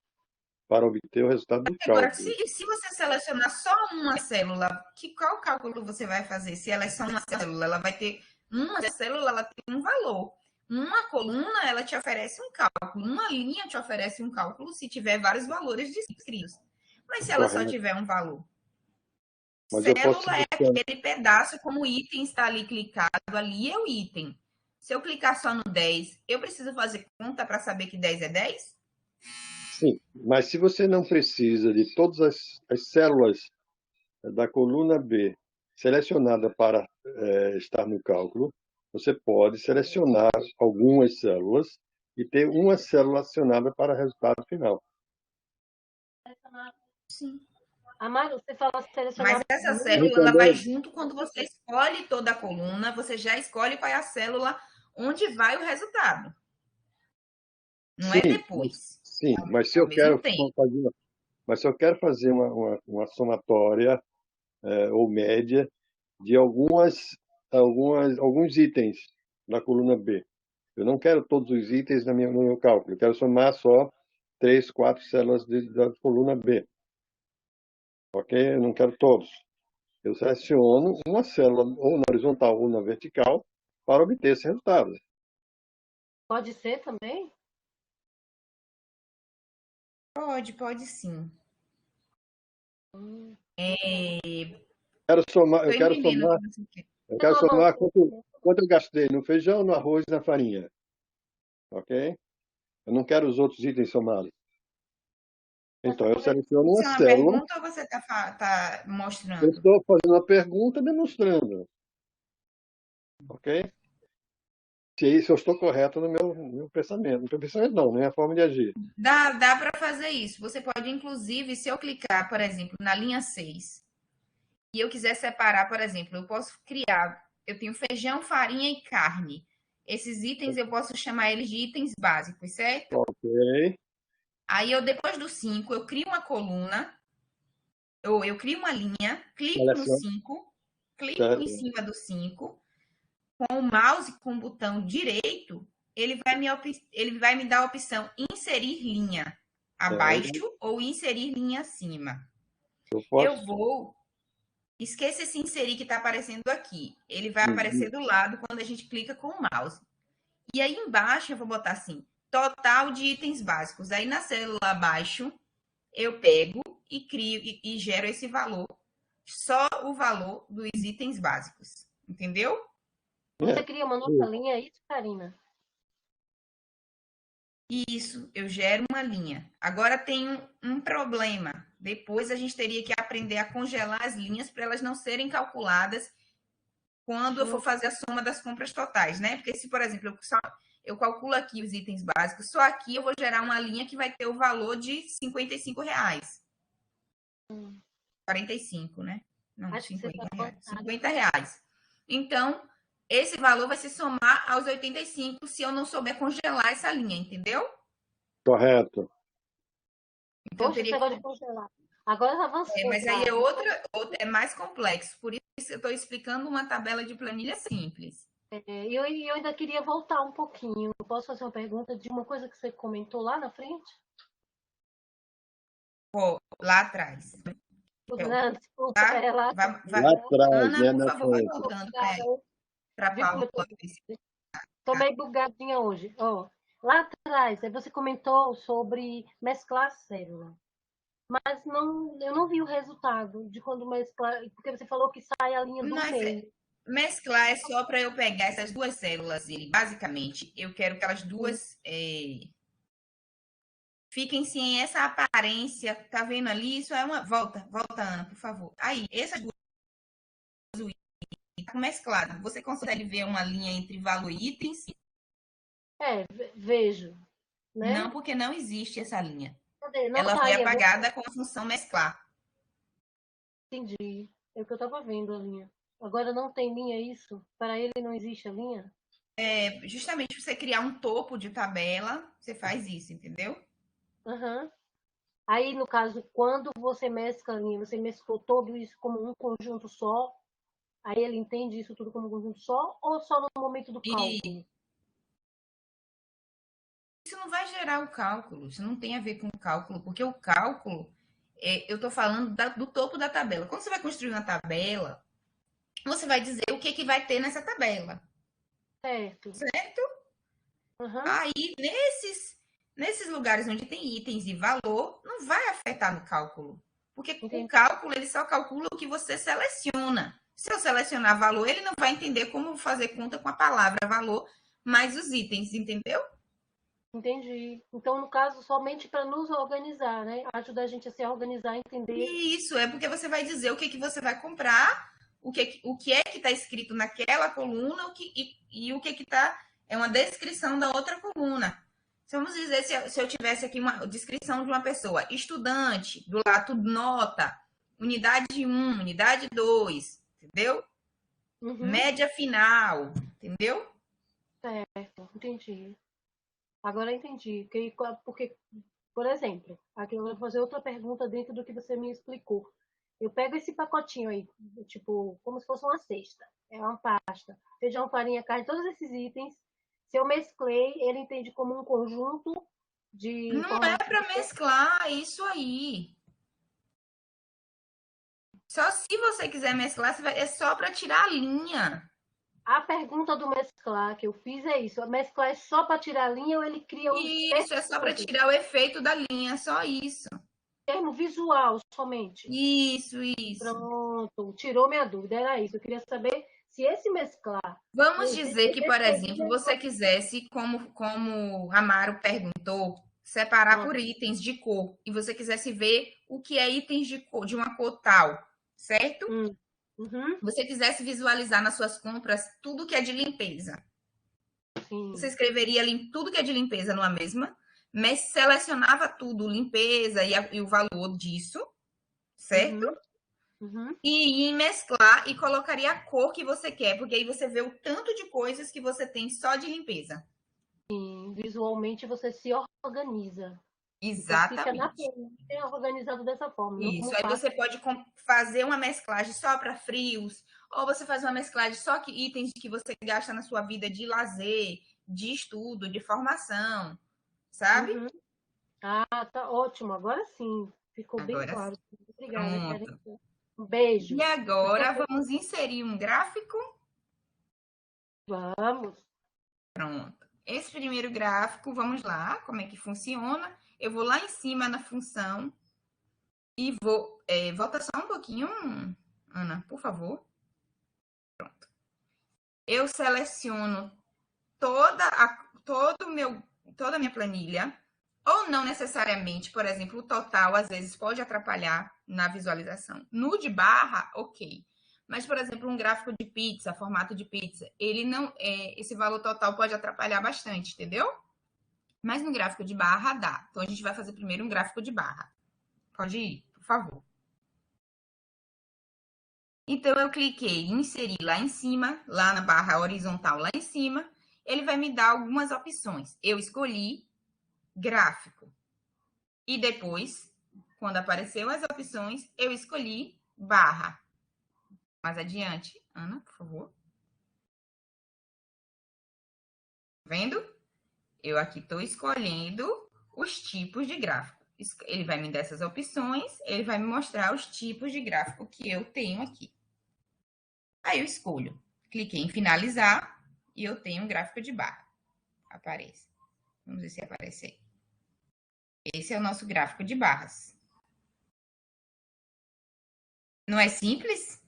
para obter o resultado do Agora, cálculo. se você selecionar só uma célula, qual cálculo você vai fazer? Se ela é só uma célula, ela vai ter uma célula, ela tem um valor. Uma coluna, ela te oferece um cálculo. Uma linha te oferece um cálculo se tiver vários valores descritos. Mas se ela só tiver um valor. Mas célula é aquele pedaço, como o item está ali clicado, ali é o item. Se eu clicar só no 10, eu preciso fazer conta para saber que 10 é 10? Sim, mas se você não precisa de todas as células da coluna B selecionada para estar no cálculo, você pode selecionar algumas células e ter uma célula acionada para o resultado final. Sim. Amaro, você fala selecionar... Mas essa célula ela vai junto quando você escolhe toda a coluna, você já escolhe qual é a célula onde vai o resultado. Não é depois. Sim, mas se eu quero fazer, mas se eu quero fazer uma somatória ou média de alguns itens na coluna B. Eu não quero todos os itens no meu cálculo. Eu quero somar só 3, 4 células da coluna B. Ok? Eu não quero todos. Eu seleciono uma célula ou na horizontal ou na vertical para obter esse resultado. Pode ser também? Pode sim. Eu quero somar quanto eu gastei no feijão, no arroz e na farinha. Ok? Eu não quero os outros itens somados. Então, eu seleciono uma célula. Você é uma pergunta ou você está mostrando? Eu estou fazendo uma pergunta demonstrando. Ok? Se eu estou correto no meu pensamento. No meu pensamento não, na minha forma de agir. Dá para fazer isso. Você pode, inclusive, se eu clicar, por exemplo, na linha 6, e eu quiser separar, por exemplo, eu posso criar, eu tenho feijão, farinha e carne. Esses itens eu posso chamar eles de itens básicos, certo? Ok. Aí eu, depois do 5, eu crio uma coluna, ou eu crio uma linha, clico no 5, clico em cima do 5, com o mouse com o botão direito, ele vai me dar a opção inserir linha abaixo ou inserir linha acima. Eu vou... Esqueça esse inserir que está aparecendo aqui. Ele vai aparecer do lado quando a gente clica com o mouse. E aí embaixo eu vou botar assim, total de itens básicos. Aí na célula abaixo, eu pego e crio e gero esse valor. Só o valor dos itens básicos. Entendeu? Você cria uma nova linha, é isso, Karina? Isso, eu gero uma linha. Agora tem um problema. Depois a gente teria que aprender a congelar as linhas para elas não serem calculadas quando eu for fazer a soma das compras totais, né? Porque se, por exemplo, eu calculo aqui os itens básicos, só aqui eu vou gerar uma linha que vai ter o valor de R$55. 45, né? Não, R$50. R$50. Então, esse valor vai se somar aos 85 se eu não souber congelar essa linha, entendeu? Correto. Então, Poxa, esse negócio de congelar. Agora avançou. mas aí é outra, é mais complexo. Por isso eu estou explicando uma tabela de planilha simples. E eu ainda queria voltar um pouquinho. Eu posso fazer uma pergunta de uma coisa que você comentou lá na frente? Lá atrás. Desculpa, lá atrás, Ana, né, por na favor, vai frente. voltando para Paula. Tô meio bugadinha hoje. Lá atrás, você comentou sobre mesclar célula. Mas eu não vi o resultado de quando mesclar, porque você falou que sai a linha do meio. Mesclar é só para eu pegar essas duas células, basicamente. Eu quero que elas duas fiquem sem essa aparência. Tá vendo ali? Isso é uma... Volta, Ana, por favor. Aí, essas duas tá mesclado. Você consegue ver uma linha entre valor e itens? Vejo. Né? Não, porque não existe essa linha. Não ela tá foi aí, apagada com a função mesclar. Entendi. É o que eu estava vendo a linha. Agora não tem linha isso? Para ele não existe a linha? Justamente você criar um topo de tabela, você faz isso, entendeu? Uhum. Aí, no caso, quando você mescla a linha, você mesclou tudo isso como um conjunto só, aí ele entende isso tudo como um conjunto só, ou só no momento do cálculo? Isso não vai gerar o cálculo, isso não tem a ver com o cálculo, porque o cálculo, eu estou falando do topo da tabela. Quando você vai construir uma tabela, você vai dizer o que vai ter nessa tabela. Certo. Uhum. Aí, nesses lugares onde tem itens e valor, não vai afetar no cálculo. Porque o cálculo, ele só calcula o que você seleciona. Se eu selecionar valor, ele não vai entender como fazer conta com a palavra valor, mais os itens, entendeu? Entendi. Então, no caso, somente para nos organizar, né? Ajuda a gente a se organizar, entender. Isso, é porque você vai dizer o que você vai comprar, o que é que está escrito naquela coluna e o que está... É uma descrição da outra coluna. Vamos dizer, se eu tivesse aqui uma descrição de uma pessoa, estudante, do lado nota, unidade 1, unidade 2, entendeu? Uhum. Média final, entendeu? Certo, entendi. Agora entendi. Porque, por exemplo, aqui eu vou fazer outra pergunta dentro do que você me explicou. Eu pego esse pacotinho aí, tipo, como se fosse uma cesta. É uma pasta. Feijão, farinha, carne, todos esses itens. Se eu mesclei, ele entende como um conjunto de... Não é para mesclar isso aí. Só se você quiser mesclar, é só para tirar a linha. A pergunta do mesclar que eu fiz é isso. Mesclar é só para tirar a linha ou ele cria um... Isso, é só para tirar o efeito da linha, só isso. Termo visual somente. Isso. Pronto, tirou minha dúvida, era isso. Eu queria saber se esse mesclar... Vamos dizer que, por exemplo, você quisesse, como Amaro perguntou, separar por itens de cor, e você quisesse ver o que é itens de cor, de uma cor tal, certo? Uhum. Você quisesse visualizar nas suas compras tudo que é de limpeza. Sim. Você escreveria tudo que é de limpeza numa mesma, mas selecionava tudo, limpeza e o valor disso, certo? Uhum. E ia mesclar e colocaria a cor que você quer, porque aí você vê o tanto de coisas que você tem só de limpeza. Sim, visualmente você se organiza. Exatamente. Fica organizado dessa forma. Isso, aí você pode fazer uma mesclagem só para frios, ou você faz uma mesclagem só que itens que você gasta na sua vida de lazer, de estudo, de formação, sabe? Uhum. Ah, tá ótimo. Agora sim, ficou bem claro. Obrigada. Um beijo. E agora vamos inserir um gráfico? Vamos. Pronto. Esse primeiro gráfico, vamos lá, como é que funciona? Eu vou lá em cima na função e vou... volta só um pouquinho, Ana, por favor. Pronto. Eu seleciono toda a minha planilha, ou não necessariamente, por exemplo, o total às vezes pode atrapalhar na visualização. No de barra, ok. Mas, por exemplo, um gráfico de pizza, formato de pizza, ele não, esse valor total pode atrapalhar bastante, entendeu? Mas no gráfico de barra dá. Então, a gente vai fazer primeiro um gráfico de barra. Pode ir, por favor. Então, eu cliquei em inserir lá em cima, lá na barra horizontal lá em cima, ele vai me dar algumas opções. Eu escolhi gráfico. E depois, quando apareceu as opções, eu escolhi barra. Mais adiante, Ana, por favor. Vendo? Eu aqui estou escolhendo os tipos de gráfico. Ele vai me dar essas opções, ele vai me mostrar os tipos de gráfico que eu tenho aqui. Aí eu escolho. Cliquei em finalizar e eu tenho um gráfico de barra. Aparece. Vamos ver se aparece aí. Esse é o nosso gráfico de barras. Não é simples?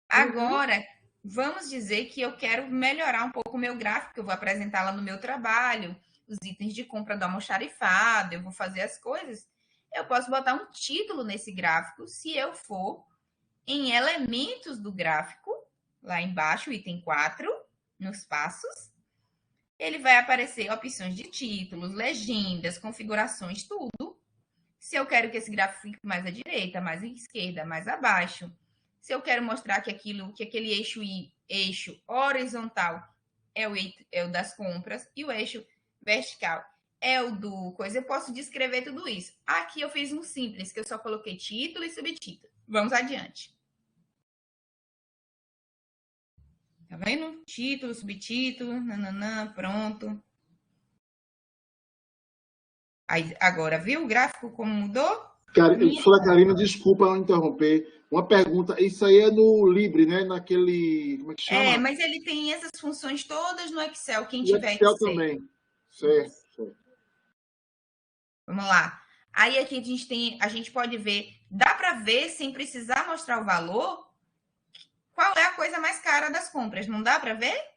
Agora, vamos dizer que eu quero melhorar um pouco o meu gráfico, eu vou apresentar lá no meu trabalho, os itens de compra do almoxarifado, eu vou fazer as coisas. Eu posso botar um título nesse gráfico, se eu for em elementos do gráfico, lá embaixo, item 4, nos passos, ele vai aparecer opções de títulos, legendas, configurações, tudo. Se eu quero que esse gráfico fique mais à direita, mais à esquerda, mais abaixo. Se eu quero mostrar que aquele eixo horizontal é o das compras e o eixo vertical é o do coisa, eu posso descrever tudo isso. Aqui eu fiz um simples, que eu só coloquei título e subtítulo. Vamos adiante. Tá vendo? Título, subtítulo, nananã, pronto. Aí, agora, viu o gráfico como mudou? Professora Karina, desculpa eu interromper. Uma pergunta, isso aí é no Libre, né? Naquele, como é que chama? Mas ele tem essas funções todas no Excel, quem no tiver Excel também. Certo. Vamos lá. Aí aqui a gente pode ver, dá para ver sem precisar mostrar o valor, qual é a coisa mais cara das compras, não dá para ver?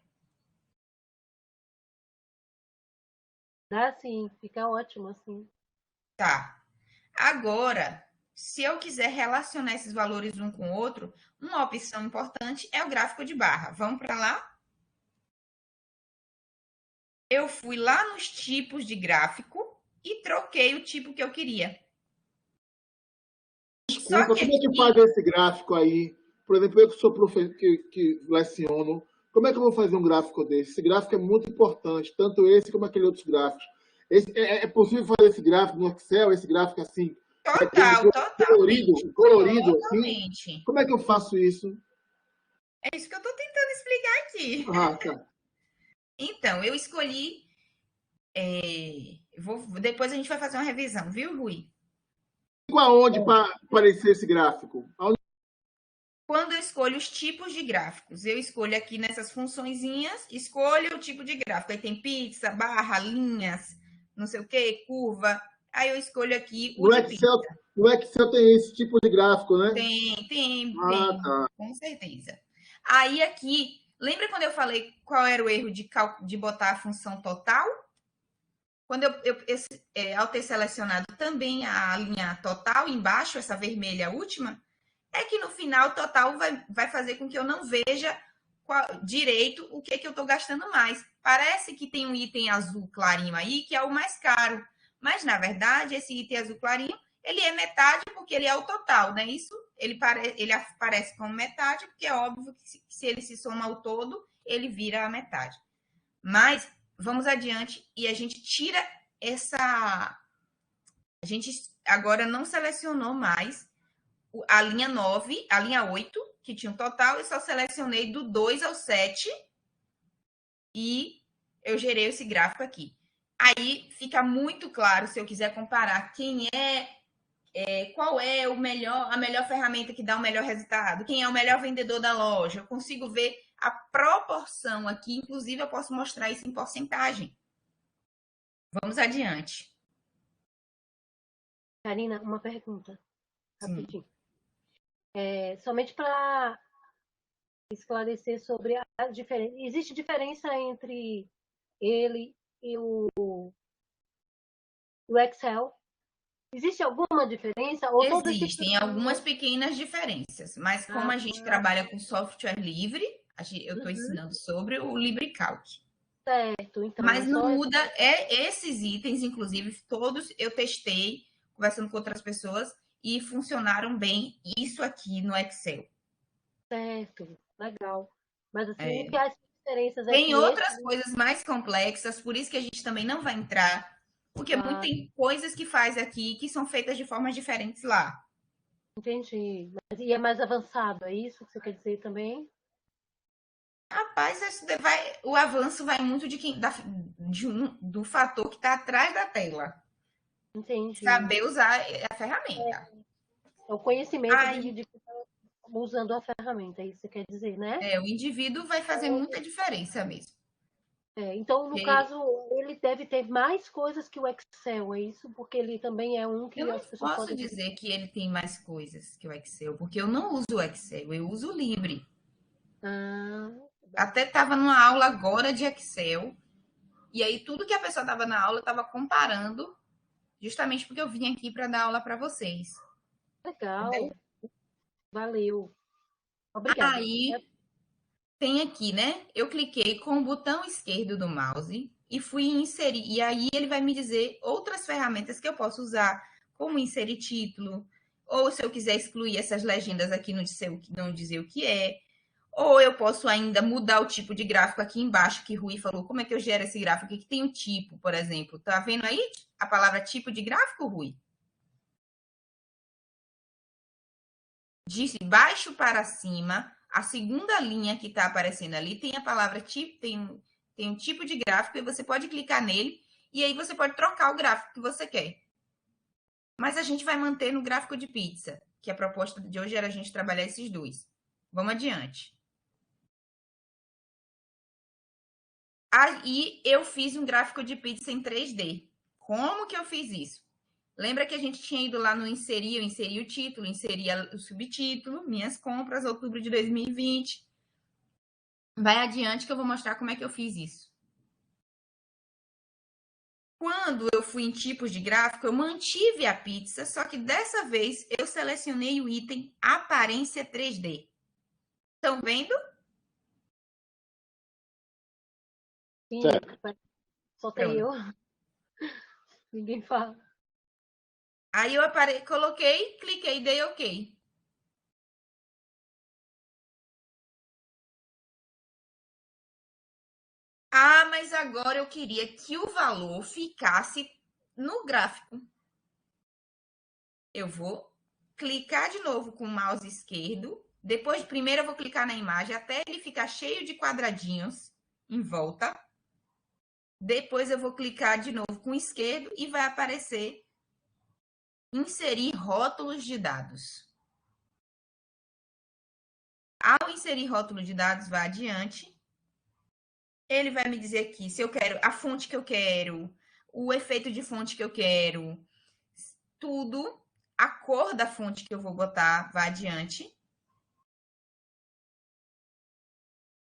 Dá sim, fica ótimo assim. Tá. Agora, se eu quiser relacionar esses valores um com o outro, uma opção importante é o gráfico de barra. Vamos para lá? Eu fui lá nos tipos de gráfico e troquei o tipo que eu queria. Desculpa, como é que faz esse gráfico aí? Por exemplo, eu que sou professor, que leciono, como é que eu vou fazer um gráfico desse? Esse gráfico é muito importante, tanto esse como aquele outros gráficos. É possível fazer esse gráfico no Excel, esse gráfico assim? Total. Colorido assim? Como é que eu faço isso? É isso que eu estou tentando explicar aqui. Tá. Então, eu escolhi... depois a gente vai fazer uma revisão, viu, Rui? Aonde para aparecer esse gráfico? Quando eu escolho os tipos de gráficos, eu escolho aqui nessas funçõezinhas, escolho o tipo de gráfico. Aí tem pizza, barra, linhas, não sei o que, curva. Aí eu escolho aqui o de pizza. No Excel tem esse tipo de gráfico, né? Tem, tá. Com certeza. Aí aqui, lembra quando eu falei qual era o erro de botar a função total? Quando ao ter selecionado também a linha total embaixo, essa vermelha última, é que no final total vai fazer com que eu não veja direito o que eu estou gastando mais. Parece que tem um item azul clarinho aí, que é o mais caro. Mas, na verdade, esse item azul clarinho, ele é metade porque ele é o total, né? Isso, ele aparece como metade, porque é óbvio que se ele se soma ao todo, ele vira a metade. Mas, vamos adiante e a gente tira essa... A gente agora não selecionou mais a linha 9, a linha 8, que tinha um total, e só selecionei do 2 ao 7 e eu gerei esse gráfico aqui. Aí fica muito claro, se eu quiser comparar quem qual é a melhor ferramenta que dá o melhor resultado, quem é o melhor vendedor da loja, eu consigo ver a proporção aqui, inclusive eu posso mostrar isso em porcentagem. Vamos adiante. Karina, uma pergunta, rapidinho. Somente para esclarecer sobre a diferença. Existe diferença entre ele e o Excel? Existe alguma diferença? Ou existem algumas pequenas diferenças, mas como a gente trabalha com software livre, eu estou ensinando sobre o LibreCalc. Certo, então. Mas não muda, esses itens, inclusive, todos eu testei, conversando com outras pessoas, e funcionaram bem isso aqui no Excel. Certo, legal. Mas assim, É. o que as diferenças é Tem que outras esse. coisas mais complexas, por isso que a gente também não vai entrar, porque Ah, tem coisas que faz aqui que são feitas de formas diferentes lá. entendi. Mas, e é mais avançado, é isso que você quer dizer também? Rapaz, o avanço vai muito do fator que está atrás da tela. Entendi. Saber usar a ferramenta. É o conhecimento Aí, de usando a ferramenta, é isso que você quer dizer, né? o indivíduo vai fazer muita diferença mesmo. Então, no Porque caso, ele deve ter mais coisas que o Excel, é isso? Porque ele também é um eu que não as pessoas posso podem. dizer que ele tem mais coisas que o Excel, porque eu não uso o Excel, eu uso o Libre. Ah, Até estava numa aula agora de Excel, e aí tudo que a pessoa estava na aula estava comparando, justamente porque eu vim aqui para dar aula para vocês. legal. Entendeu? Valeu. Obrigada. Aí tem aqui, né? Eu cliquei com o botão esquerdo do mouse e fui inserir. E aí ele vai me dizer outras ferramentas que eu posso usar, como inserir título, ou se eu quiser excluir essas legendas aqui, não dizer o que é. Ou eu posso ainda mudar o tipo de gráfico aqui embaixo, que Rui falou. Como é que eu gero esse gráfico aqui? Que tem um tipo, por exemplo. Tá vendo aí a palavra tipo de gráfico, Rui? De baixo para cima, a segunda linha que está aparecendo ali tem a palavra tipo, tem um tipo de gráfico e você pode clicar nele e aí você pode trocar o gráfico que você quer. Mas a gente vai manter no gráfico de pizza, que a proposta de hoje era a gente trabalhar esses dois. Vamos adiante. Aí eu fiz um gráfico de pizza em 3D. Como que eu fiz isso? Lembra que a gente tinha ido lá no inserir, eu inseri o título, inseri o subtítulo, minhas compras, outubro de 2020. Vai adiante que eu vou mostrar como é que eu fiz isso. Quando eu fui em tipos de gráfico, eu mantive a pizza, só que dessa vez eu selecionei o item aparência 3D. Estão vendo? Sim, Certo. só tem Pronto. eu. Ninguém fala. Aí eu coloquei, cliquei, dei OK. Ah, mas agora eu queria que o valor ficasse no gráfico. Eu vou clicar de novo com o mouse esquerdo. Depois, primeiro eu vou clicar na imagem até ele ficar cheio de quadradinhos em volta. Depois eu vou clicar de novo com o esquerdo e vai aparecer inserir rótulos de dados. Ao inserir rótulo de dados, vai adiante. Ele vai me dizer aqui se eu quero a fonte que eu quero, o efeito de fonte que eu quero, tudo, a cor da fonte que eu vou botar, vai adiante.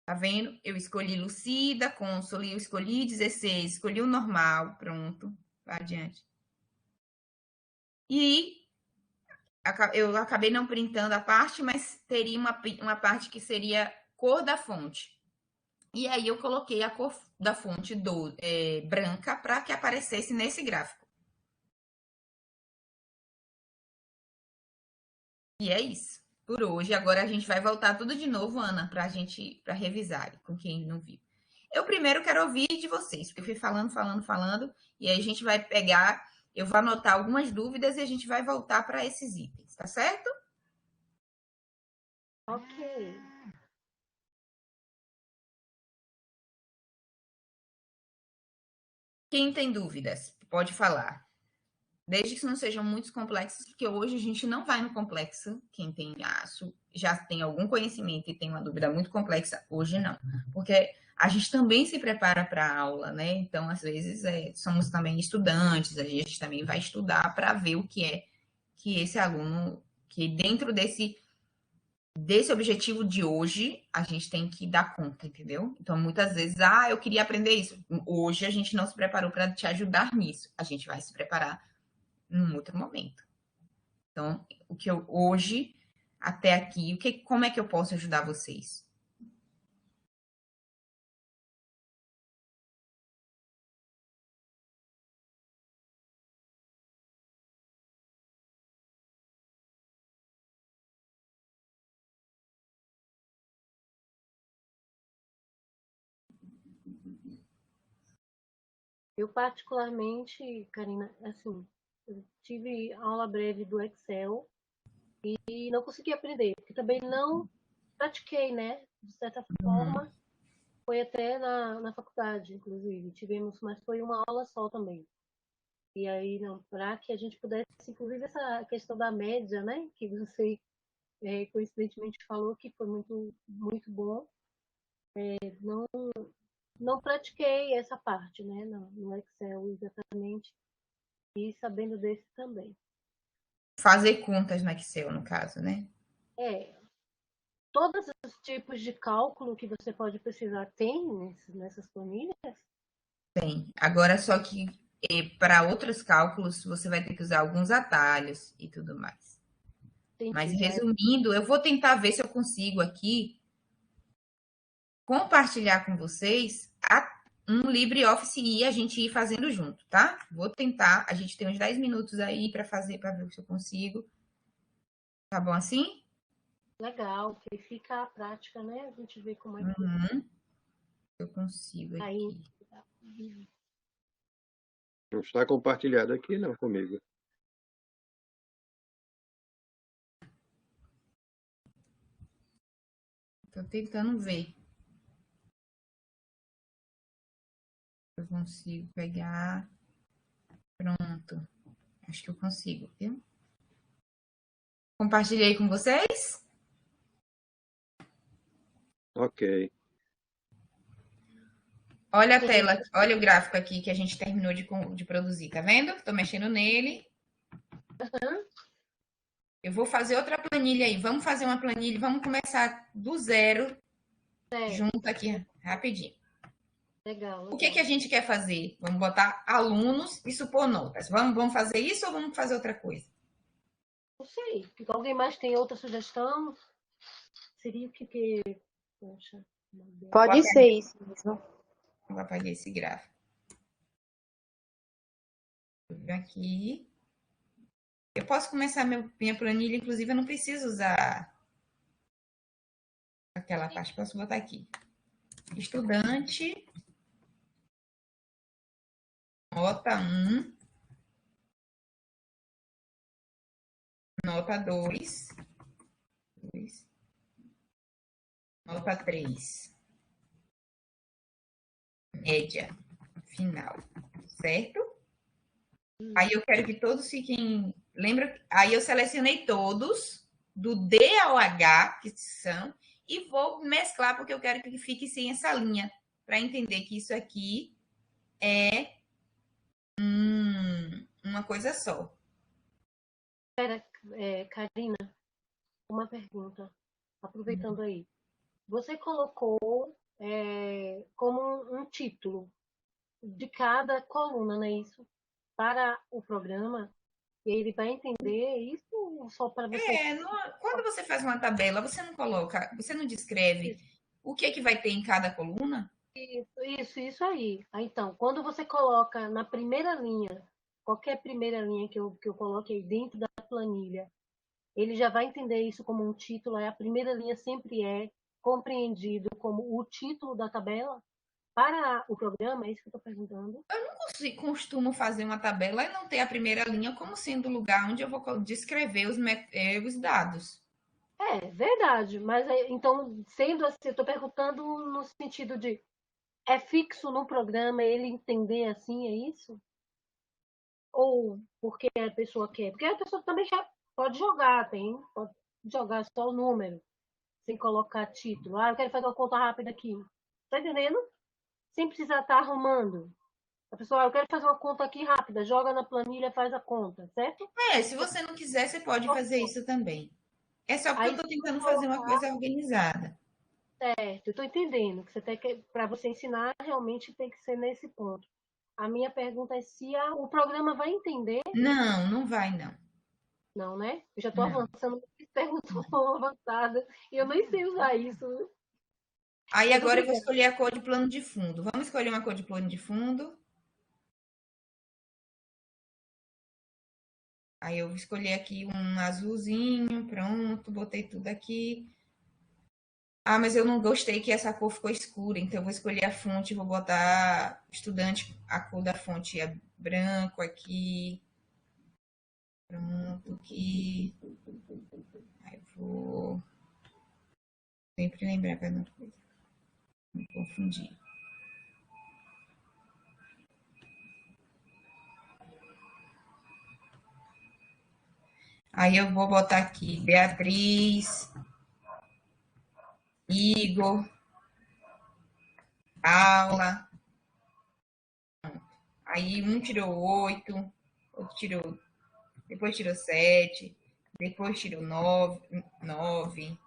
Tá vendo? Eu escolhi Lucida, Console, eu escolhi 16, escolhi o normal, pronto, vai adiante. E eu acabei não printando a parte, mas teria uma parte que seria cor da fonte. E aí eu coloquei a cor da fonte branca para que aparecesse nesse gráfico. E é isso por hoje. Agora a gente vai voltar tudo de novo, Ana, para revisar com quem não viu. Eu primeiro quero ouvir de vocês, porque eu fui falando, e aí a gente vai pegar, eu vou anotar algumas dúvidas e a gente vai voltar para esses itens, tá certo? Ok. Quem tem dúvidas, pode falar. Desde que não sejam muito complexos, porque hoje a gente não vai no complexo. Quem tem aço já tem algum conhecimento e tem uma dúvida muito complexa, hoje não. Porque a gente também se prepara para a aula, né? Então, às vezes, somos também estudantes, a gente também vai estudar para ver o que é que esse aluno, que dentro desse objetivo de hoje, a gente tem que dar conta, entendeu? Então, muitas vezes, eu queria aprender isso. Hoje a gente não se preparou para te ajudar nisso. A gente vai se preparar num outro momento. Então, o que eu hoje, até aqui, como é que eu posso ajudar vocês? Eu particularmente, Karina, assim, eu tive aula breve do Excel e não consegui aprender, porque também não pratiquei, né? De certa Uhum. forma, foi até na faculdade, inclusive, tivemos, mas foi uma aula só também. E aí, não, para que a gente pudesse, inclusive, essa questão da média, né? Que você coincidentemente falou que foi muito, muito bom. Não, não pratiquei essa parte, né? No Excel exatamente, e sabendo desse também. Fazer contas no Excel, no caso, né? É, todos os tipos de cálculo que você pode precisar tem nessas planilhas? Tem. Agora, só que para outros cálculos, você vai ter que usar alguns atalhos e tudo mais. Mas, Entendi, já é. resumindo, eu vou tentar ver se eu consigo aqui compartilhar com vocês um LibreOffice e a gente ir fazendo junto, tá? Vou tentar. A gente tem uns 10 minutos aí para fazer, para ver se eu consigo. Tá bom assim? Legal, que fica a prática, né? A gente vê como é que Uhum. Eu consigo tá indo. aqui. Não está compartilhado aqui, não, comigo. Tô tentando ver. Eu consigo pegar. Pronto. Acho que eu consigo, viu? Compartilhei com vocês? Ok. Olha a Sim, tela, olha o gráfico aqui que a gente terminou de produzir, tá vendo? Estou mexendo nele. Eu vou fazer outra planilha aí. Vamos fazer uma planilha, vamos começar do zero, junto aqui, rapidinho. legal, O que legal. a gente quer fazer? Vamos botar alunos e supor notas. Vamos fazer isso ou vamos fazer outra coisa? Não sei. Alguém mais tem outra sugestão? Seria o que... Poxa, meu Deus. Pode ser isso mesmo. Vou apagar esse gráfico. Aqui. Eu posso começar minha planilha, inclusive eu não preciso usar aquela parte, posso botar aqui. Estudante, nota 1, nota 2, nota 3, média, final, certo? Aí eu quero que todos fiquem. Lembra? Aí eu selecionei todos, do D ao H, que são, e vou mesclar, porque eu quero que fique sem essa linha, para entender que isso aqui é uma coisa só. Espera, Karina, uma pergunta. Aproveitando aí. Você colocou como um título de cada coluna, não é isso? Para o programa, e ele vai entender isso só para você. Quando você faz uma tabela, você não coloca, você não descreve o que é que vai ter em cada coluna? Isso aí. Então, quando você coloca na primeira linha, qualquer primeira linha que eu coloque aí dentro da planilha, ele já vai entender isso como um título. A primeira linha sempre é compreendido como o título da tabela para o programa, é isso que eu estou perguntando. Eu costumo fazer uma tabela e não ter a primeira linha como sendo o lugar onde eu vou descrever os dados. É verdade, mas então, sendo assim, eu estou perguntando no sentido de é fixo no programa ele entender assim, é isso? Ou porque a pessoa quer? Porque a pessoa também já pode jogar, pode jogar só o número, sem colocar título. Ah, eu quero fazer uma conta rápida aqui. Tá entendendo? Sem precisar estar arrumando. A pessoa, eu quero fazer uma conta aqui rápida, joga na planilha, faz a conta, certo? Se você não quiser, você pode fazer isso também. É só porque eu Aí, estou se eu tentando fazer uma colocar, coisa organizada. certo, eu estou entendendo que você tem que, para você ensinar, realmente tem que ser nesse ponto. A minha pergunta é se o programa vai entender. Não, não vai, não. Não, né? Eu já estou Não. avançando, perguntas avançadas, e eu nem sei usar isso. Aí Mas agora eu vou obrigada. escolher a cor de plano de fundo. Vamos escolher uma cor de plano de fundo. Aí eu vou escolher aqui um azulzinho, pronto, botei tudo aqui. Ah, mas eu não gostei que essa cor ficou escura, então eu vou escolher a fonte, vou botar estudante, a cor da fonte é branco aqui. Pronto, aqui. Aí eu vou sempre lembrar para não me confundir. Aí eu vou botar aqui Beatriz, Igor, aula. Aí um tirou 8, outro tirou, depois tirou 7, depois tirou 9.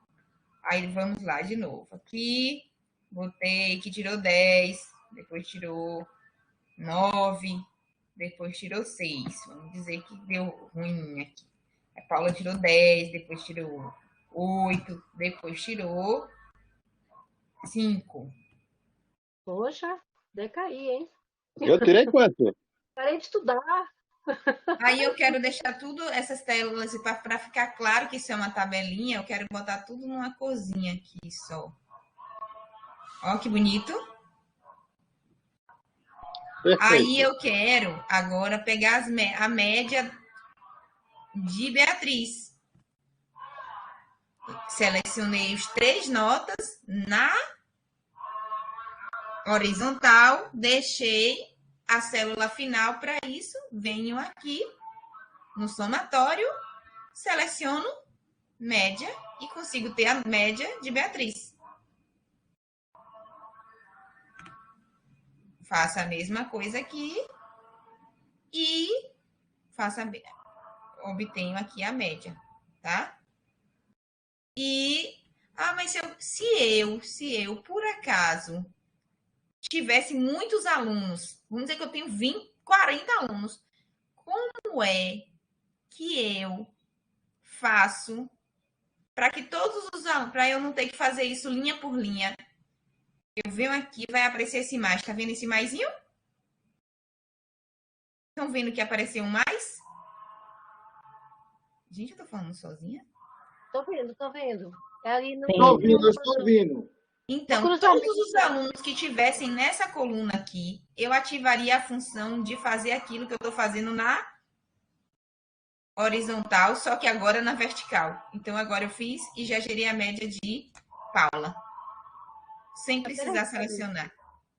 Aí vamos lá de novo. Aqui, botei que tirou 10, depois tirou 9, depois tirou 6. Vamos dizer que deu ruim aqui. A Paula tirou 10, depois tirou 8, depois tirou 5. Poxa, decaí, hein? Eu tirei quanto? Parei de estudar. Aí eu quero deixar tudo essas telas para ficar claro que isso é uma tabelinha. Eu quero botar tudo numa corzinha aqui só. Ó, que bonito. Perfeito. Aí eu quero agora pegar a média de Beatriz. Selecionei os 3 notas na horizontal, deixei a célula final para isso, venho aqui no somatório, seleciono média e consigo ter a média de Beatriz. Faço a mesma coisa aqui e obtenho aqui a média, tá? E, mas se eu, por acaso, tivesse muitos alunos, vamos dizer que eu tenho 40 alunos, como é que eu faço para que todos os alunos, para eu não ter que fazer isso linha por linha? Eu venho aqui, vai aparecer esse mais. Tá vendo esse maisinho? Estão vendo que apareceu um mais? Gente, eu tô falando sozinha? Tô vendo. É ali no... Estou ouvindo. Então, todos os alunos que tivessem nessa coluna aqui, eu ativaria a função de fazer aquilo que eu estou fazendo na horizontal, só que agora na vertical. Então, agora eu fiz e já gerei a média de Paula. Sem precisar selecionar.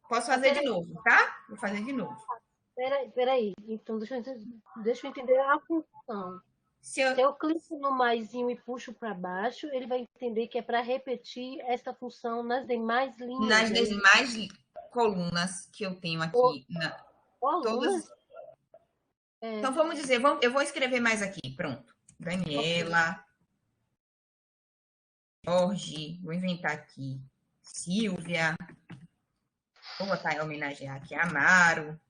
Posso fazer de novo, tá? Vou fazer de novo. Peraí. Então, deixa eu entender a função. Se eu clico no maisinho e puxo para baixo, ele vai entender que é para repetir essa função nas demais linhas. Nas demais colunas que eu tenho aqui. Todas. Então, vamos dizer, eu vou escrever mais aqui. Pronto. Daniela. Jorge. Vou inventar aqui. Silvia. Vou botar em homenagear aqui a Amaro.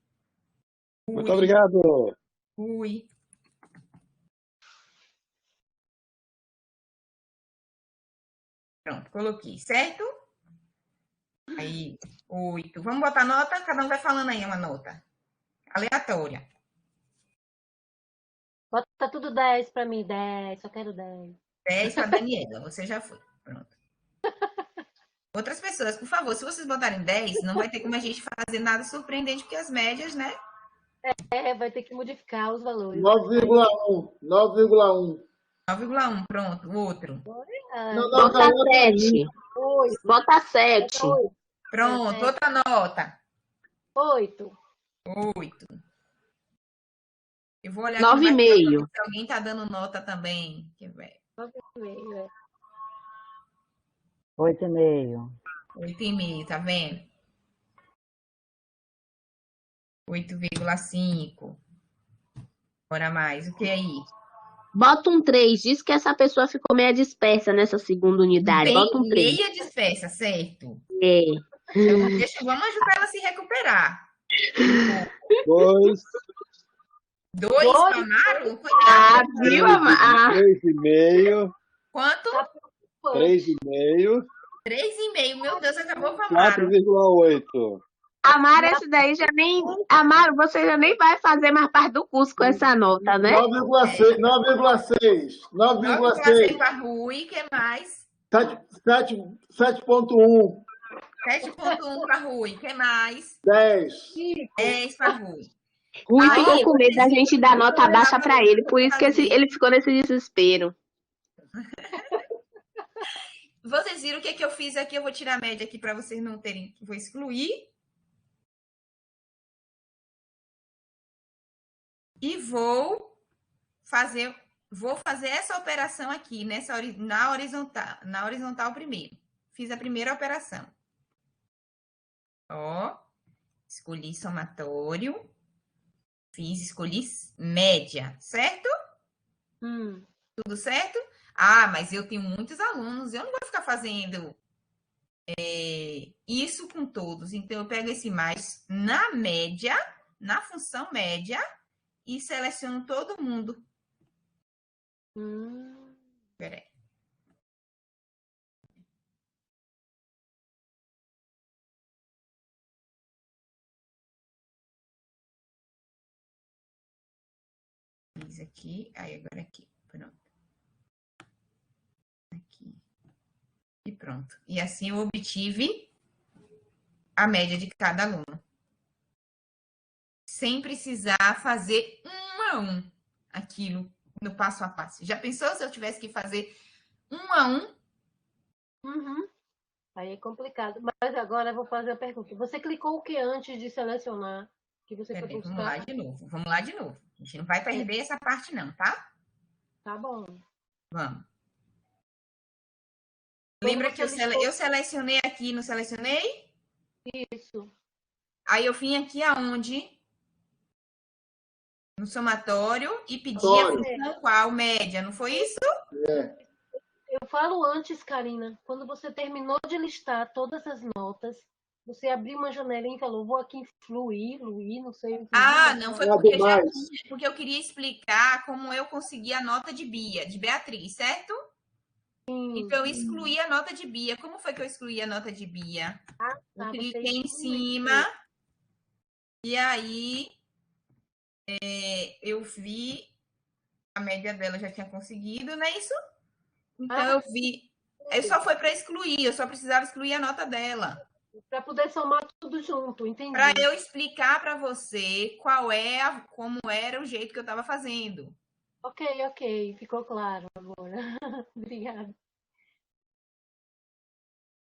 Muito obrigado. Rui. Pronto, coloquei, certo? Aí, 8. Vamos botar nota? Cada um vai falando aí uma nota. Aleatória. Bota tudo 10 para mim, 10. Só quero 10. 10 para Daniela, você já foi. Pronto. Outras pessoas, por favor, se vocês botarem 10, não vai ter como a gente fazer nada surpreendente, porque as médias, né? Vai ter que modificar os valores. 9,1. 9,1, pronto. O outro. Bota 7. Bota 7. Pronto, outra nota. 8. Eu vou olhar 9,5. se alguém tá dando nota também. 9,5. 8,5. 8,5, tá vendo? 8,5. Bora mais. O que aí? Bota um 3. Diz que essa pessoa ficou meio dispersa nessa segunda unidade. Bota um 3. Meia dispersa, certo? É. Vamos ajudar ela a se recuperar. 2. Amaro? Viu, Amaro? 3,5. Quanto? 3,5. 3,5. Meu Deus, acabou com a Amaro. 4,8. Amaro, esse daí já nem... Amaro, você já nem vai fazer mais parte do curso com essa nota, né? 9,6. 9,6. 9,6 para Rui, que mais? 7.1. 7.1 para Rui. O que mais? 10. 10 para Rui. Rui ficou com medo da gente dar nota baixa para ele, por isso que ele ficou nesse desespero. Vocês viram o que eu fiz aqui? Eu vou tirar a média aqui para vocês não terem. Vou excluir. E vou fazer essa operação aqui, na horizontal primeiro. Fiz a primeira operação. Ó, escolhi somatório. Escolhi média, certo? Tudo certo? Ah, mas eu tenho muitos alunos, eu não vou ficar fazendo isso com todos. Então, eu pego esse mais na média, na função média, e seleciono todo mundo. Peraí. Fiz aqui, aí agora aqui, pronto. Aqui. E pronto. E assim eu obtive a média de cada aluno. Sem precisar fazer 1 a 1 aquilo no passo a passo. Já pensou se eu tivesse que fazer 1 a 1? Aí é complicado. Mas agora eu vou fazer a pergunta. Você clicou o que antes de selecionar? Que você foi buscar? Vamos lá de novo. A gente não vai perder essa parte não, tá? Tá bom. Vamos. Lembra que eu selecionei aqui, não selecionei? Isso. Aí eu vim aqui aonde? No somatório e pedi a função qual? Média, não foi isso? Eu falo antes, Karina. Quando você terminou de listar todas as notas, você abriu uma janelinha e falou, vou aqui fluir, não sei. Não, foi porque eu queria explicar como eu consegui a nota de Bia, de Beatriz, certo? Então, eu excluí a nota de Bia. Como foi que eu excluí a nota de Bia? Eu cliquei em cima e aí eu vi a média dela, já tinha conseguido, não é isso? Então, eu vi. Só foi para excluir, eu só precisava excluir a nota dela. Para poder somar tudo junto, entendi. Para eu explicar para você como era o jeito que eu estava fazendo. Ok. Ficou claro agora. Obrigada.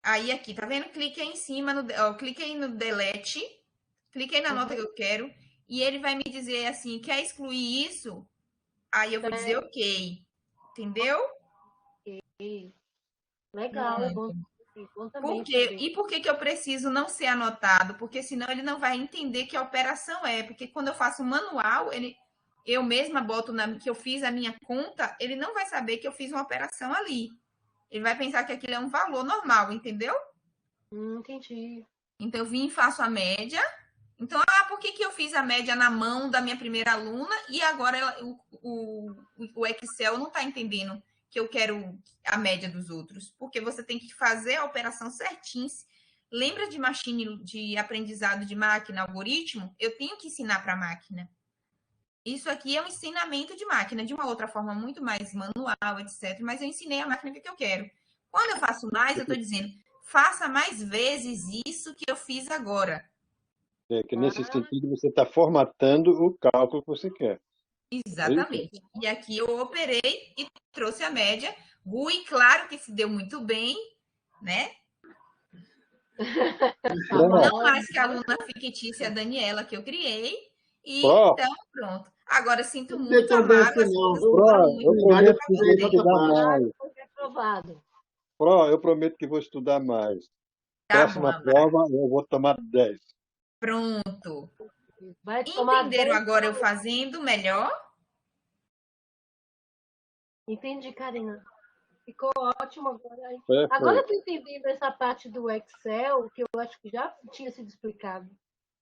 Aí, aqui, tá vendo? Cliquei em cima, cliquei no delete, cliquei na nota que eu quero, e ele vai me dizer assim, quer excluir isso? Aí eu vou dizer ok. Entendeu? Ok. Legal, é bom. E por que eu preciso não ser anotado? Porque senão ele não vai entender que a operação é. Porque quando eu faço manual, eu mesma boto que eu fiz a minha conta, ele não vai saber que eu fiz uma operação ali. Ele vai pensar que aquilo é um valor normal, entendeu? Entendi. Então, eu vim e faço a média. Então, por que eu fiz a média na mão da minha primeira aluna e agora o Excel não está entendendo que eu quero a média dos outros? Porque você tem que fazer a operação certinha. Lembra de aprendizado de máquina, algoritmo? Eu tenho que ensinar para a máquina. Isso aqui é um ensinamento de máquina, de uma outra forma muito mais manual, etc. Mas eu ensinei a máquina o que eu quero. Quando eu faço mais, eu estou dizendo, faça mais vezes isso que eu fiz agora. Que nesse sentido você está formatando o cálculo que você quer. Exatamente. E aqui eu operei e trouxe a média. Rui, claro que se deu muito bem, né? Não mais que a aluna fictícia Daniela que eu criei. E então, pronto. Agora sinto muito a mágoa. Eu prometo que vou estudar mais. Próxima prova, eu vou tomar 10. Pronto. Entenderam agora eu fazendo melhor? Entendi, Karina. Ficou ótimo agora. Agora eu estou entendendo essa parte do Excel, que eu acho que já tinha sido explicado.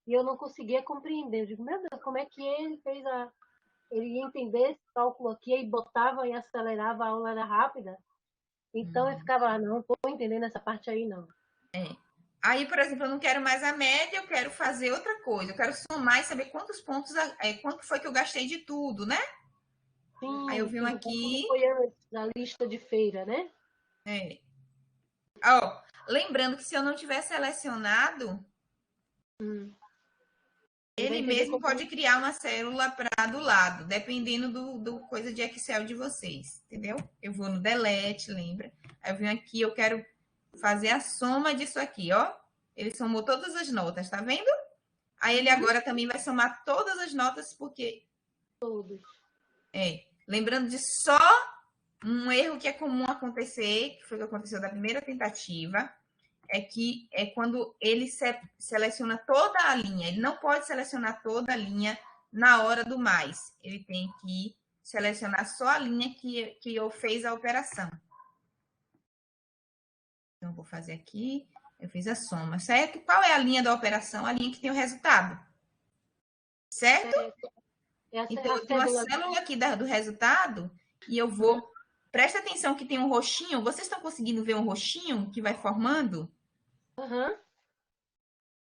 E eu não conseguia compreender. Eu digo, meu Deus, como é que ele fez ele ia entender esse cálculo aqui, aí botava e acelerava, a aula era rápida. Então eu ficava, não estou entendendo essa parte aí, não. Aí, por exemplo, eu não quero mais a média, eu quero fazer outra coisa. Eu quero somar e saber quantos pontos, quanto foi que eu gastei de tudo, né? Sim, aí eu vim aqui. Foi a lista de feira, né? Ó, lembrando que se eu não tiver selecionado, ele mesmo pode criar uma célula para do lado, dependendo do coisa de Excel de vocês, entendeu? Eu vou no delete, lembra? Aí eu venho aqui, eu quero fazer a soma disso aqui, ó. Ele somou todas as notas, tá vendo? Aí ele agora também vai somar todas as notas, porque... Todos. Lembrando de só um erro que é comum acontecer, que foi o que aconteceu da primeira tentativa, é que é quando ele seleciona toda a linha. Ele não pode selecionar toda a linha na hora do mais. Ele tem que selecionar só a linha que eu fiz a operação. Então, vou fazer aqui. Eu fiz a soma, certo? Qual é a linha da operação? A linha que tem o resultado. Certo? Então, eu tenho uma célula aqui do resultado e eu vou... Presta atenção que tem um roxinho. Vocês estão conseguindo ver um roxinho que vai formando?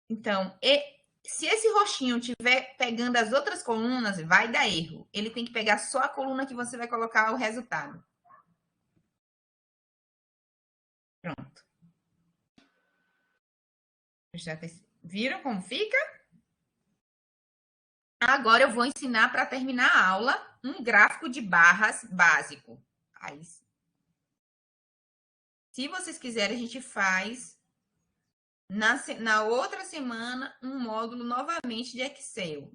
Então, se esse roxinho estiver pegando as outras colunas, vai dar erro. Ele tem que pegar só a coluna que você vai colocar o resultado. Pronto. Já viram como fica? Agora eu vou ensinar para terminar a aula um gráfico de barras básico. Aí, se vocês quiserem, a gente faz na outra semana um módulo novamente de Excel,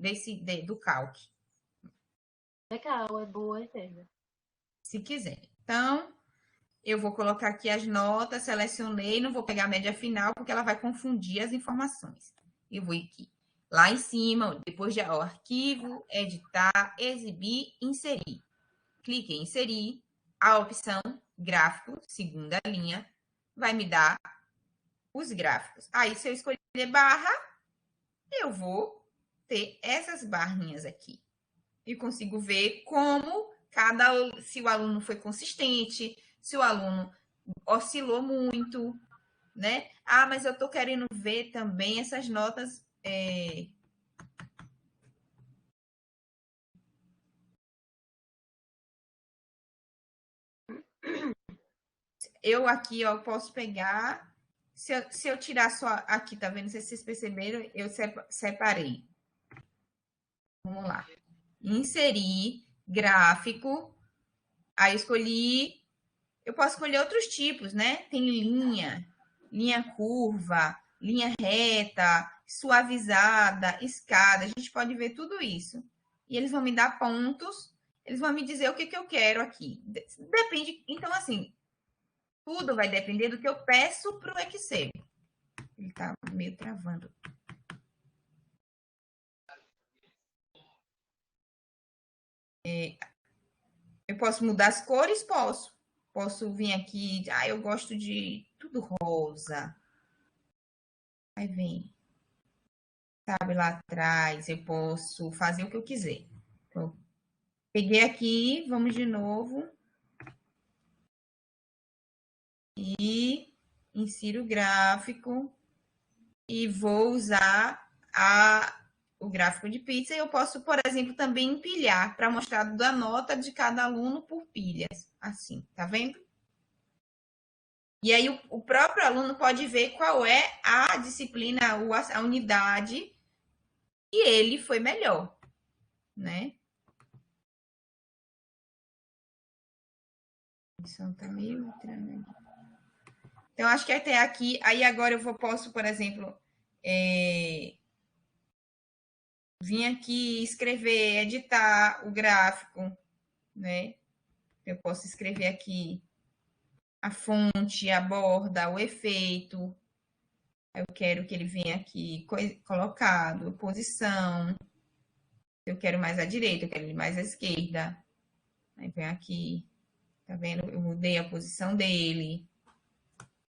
do Calc. Legal, é boa a ideia. Se quiser. Então, eu vou colocar aqui as notas, selecionei, não vou pegar a média final, porque ela vai confundir as informações. Eu vou aqui, lá em cima, depois de arquivo, editar, exibir, inserir. Clique em inserir, a opção gráfico, segunda linha, vai me dar os gráficos. Aí, se eu escolher barra, eu vou ter essas barrinhas aqui. E consigo ver como se o aluno foi consistente, se o aluno oscilou muito, né? Ah, mas eu estou querendo ver também essas notas... Eu aqui, ó, posso pegar... Se eu tirar só aqui, tá vendo? Não sei se vocês perceberam, eu separei. Vamos lá. Inserir, gráfico. Aí escolhi... Eu posso escolher outros tipos, né? Tem linha curva, linha reta, suavizada, escada. A gente pode ver tudo isso. E eles vão me dar pontos. Eles vão me dizer o que eu quero aqui. Depende... Então, assim... Tudo vai depender do que eu peço para o Excel. Ele está meio travando. Eu posso mudar as cores? Posso. Posso vir aqui... eu gosto de tudo rosa. Aí vem. Sabe, lá atrás, eu posso fazer o que eu quiser. Então, peguei aqui, vamos de novo... E insiro o gráfico e vou usar o gráfico de pizza. E eu posso, por exemplo, também empilhar para mostrar da nota de cada aluno por pilhas. Assim, tá vendo? E aí o próprio aluno pode ver qual é a disciplina, a unidade que ele foi melhor, né? Isso tá meio estranho. Então, acho que até aqui... Aí, agora eu posso, por exemplo, vir aqui, escrever, editar o gráfico, né? Eu posso escrever aqui a fonte, a borda, o efeito. Eu quero que ele venha aqui colocado, posição. Eu quero mais à direita, eu quero ele mais à esquerda. Aí, vem aqui. Tá vendo? Eu mudei a posição dele.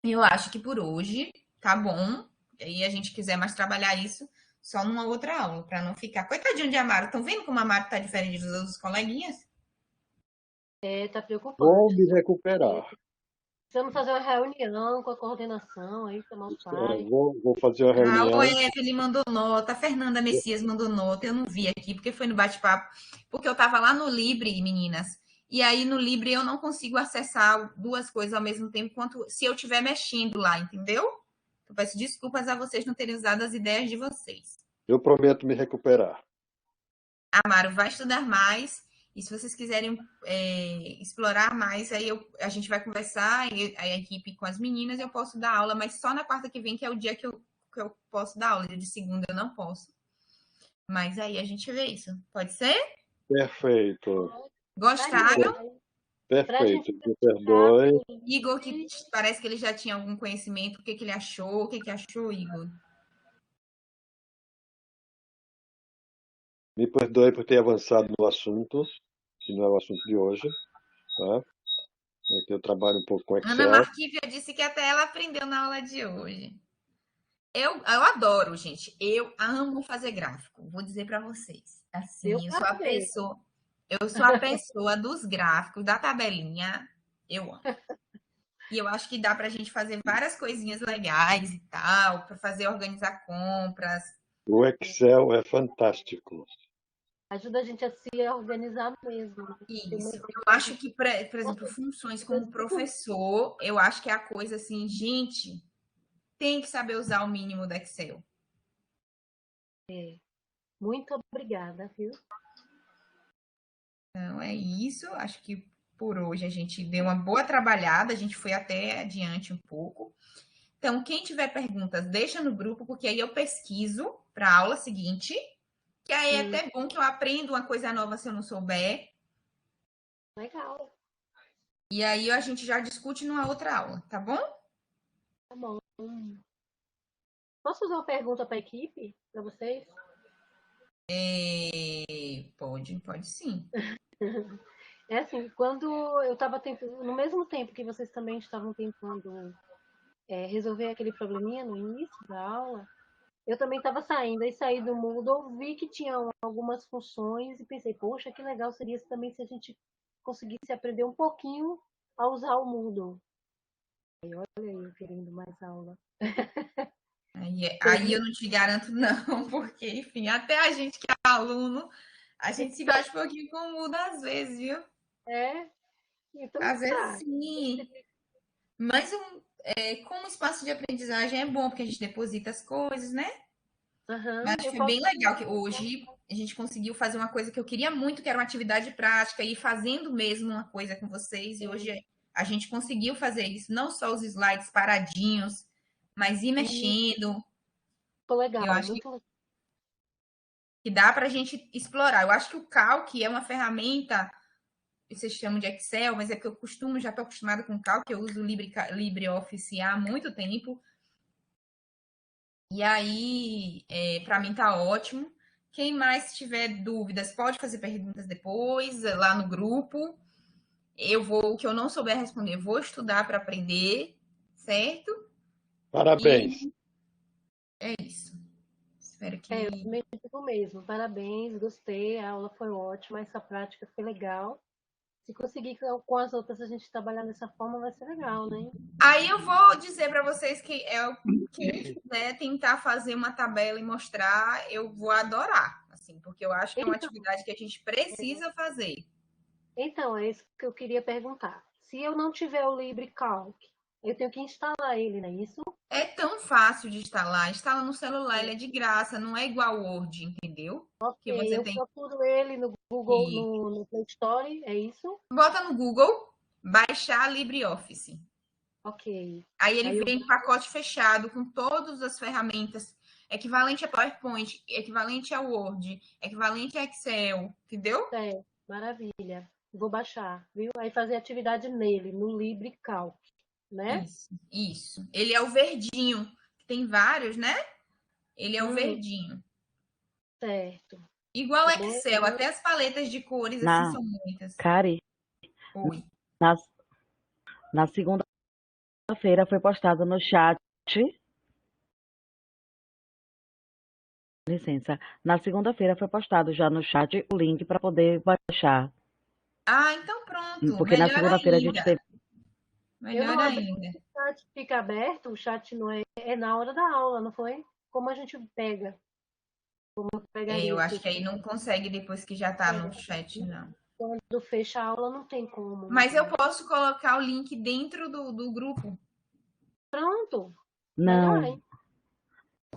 Eu acho que por hoje tá bom. E aí a gente quiser mais trabalhar isso só numa outra aula, para não ficar... Coitadinho de Amaro. Estão vendo como a Amaro tá diferente dos outros coleguinhas? Tá preocupante. Vou me recuperar. Precisamos fazer uma reunião com a coordenação aí, chamar os pais. Vou fazer uma reunião. O Evelyn mandou nota, a Fernanda Messias mandou nota. Eu não vi aqui, porque foi no bate-papo. Porque eu estava lá no Libre, meninas. E aí no Libre eu não consigo acessar duas coisas ao mesmo tempo quanto se eu estiver mexendo lá, entendeu? Eu peço desculpas a vocês não terem usado as ideias de vocês. Eu prometo me recuperar. Amaro, vai estudar mais. E se vocês quiserem explorar mais, aí a gente vai conversar, a equipe com as meninas, eu posso dar aula, mas só na quarta que vem, que é o dia que eu posso dar aula. De segunda eu não posso. Mas aí a gente vê isso. Pode ser? Perfeito. Gostaram? Perfeito. Me perdoe. Igor, que parece que ele já tinha algum conhecimento. O que ele achou? O que achou, Igor? Me perdoe por ter avançado no assunto, que não é o assunto de hoje. Tá? É que eu trabalho um pouco com Excel. Ana Marquívia disse que até ela aprendeu na aula de hoje. Eu adoro, gente. Eu amo fazer gráfico. Vou dizer para vocês. Assim, eu sou a pessoa dos gráficos, da tabelinha. Eu amo. E eu acho que dá para a gente fazer várias coisinhas legais e tal, para fazer organizar compras. O Excel é fantástico. Ajuda a gente a se organizar mesmo. Isso. Eu acho que, por exemplo, funções como professor, eu acho que é a coisa assim, gente, tem que saber usar o mínimo do Excel. Muito obrigada, viu? Então, é isso. Acho que por hoje a gente deu uma boa trabalhada, a gente foi até adiante um pouco. Então, quem tiver perguntas, deixa no grupo, porque aí eu pesquiso para a aula seguinte, que aí é até bom que eu aprendo uma coisa nova se eu não souber. Legal. E aí a gente já discute numa outra aula, tá bom? Tá bom. Posso fazer uma pergunta para a equipe, para vocês? Pode sim. É assim, quando eu estava tentando, no mesmo tempo que vocês também estavam tentando resolver aquele probleminha no início da aula, eu também estava saindo, aí saí do Moodle, vi que tinha algumas funções e pensei, poxa, que legal seria também se a gente conseguisse aprender um pouquinho a usar o Moodle. Aí, olha eu querendo mais aula. Aí eu não te garanto não, porque, enfim, até a gente que é aluno, a gente se bate um pouquinho com o Moodle às vezes, viu? Então, às vezes sim. Mas como espaço de aprendizagem é bom, porque a gente deposita as coisas, né? Mas foi bem legal que hoje a gente conseguiu fazer uma coisa que eu queria muito, que era uma atividade prática, e fazendo mesmo uma coisa com vocês. E hoje a gente conseguiu fazer isso, não só os slides paradinhos, mas ir mexendo. Ficou legal, eu acho que dá para a gente explorar. Eu acho que o Calc é uma ferramenta, vocês chamam de Excel, mas é que eu já estou acostumada com o Calc, eu uso o LibreOffice há muito tempo. E aí, para mim tá ótimo. Quem mais tiver dúvidas, pode fazer perguntas depois, lá no grupo. O que eu não souber responder, vou estudar para aprender, certo? Parabéns. E é isso. Espero que... eu também digo mesmo. Parabéns, gostei, a aula foi ótima, essa prática foi legal. Se conseguir com as outras a gente trabalhar dessa forma, vai ser legal, né? Aí eu vou dizer para vocês que quem quiser tentar fazer uma tabela e mostrar, eu vou adorar, assim, porque eu acho que é uma atividade que a gente precisa fazer. Então, é isso que eu queria perguntar. Se eu não tiver o LibreCalc, eu tenho que instalar ele, não é isso? É tão fácil de instalar. Instala no celular, ele é de graça, não é igual ao Word, entendeu? Ok, eu procuro ele no Google, no Play Store, é isso? Bota no Google, baixar LibreOffice. Ok. Aí ele vem em pacote fechado, com todas as ferramentas, equivalente a PowerPoint, equivalente a Word, equivalente a Excel, entendeu? Maravilha. Vou baixar, viu? Aí fazer atividade nele, no LibreCalc, né? Isso. Ele é o verdinho. Tem vários, né? Ele é o verdinho. Certo. Igual Excel, até as paletas de cores assim são muitas. Cari, Oi. Na segunda-feira foi postado no chat. Licença. Na segunda-feira foi postado já no chat o link para poder baixar. Ah, então pronto. Porque na segunda-feira a gente teve. Melhor ainda. O chat fica aberto, o chat não é na hora da aula, não foi? Como a gente pega? Eu acho que aí não consegue depois que já está no chat, não. quando fecha a aula não tem como. Mas eu posso colocar o link dentro do grupo? Pronto. Não.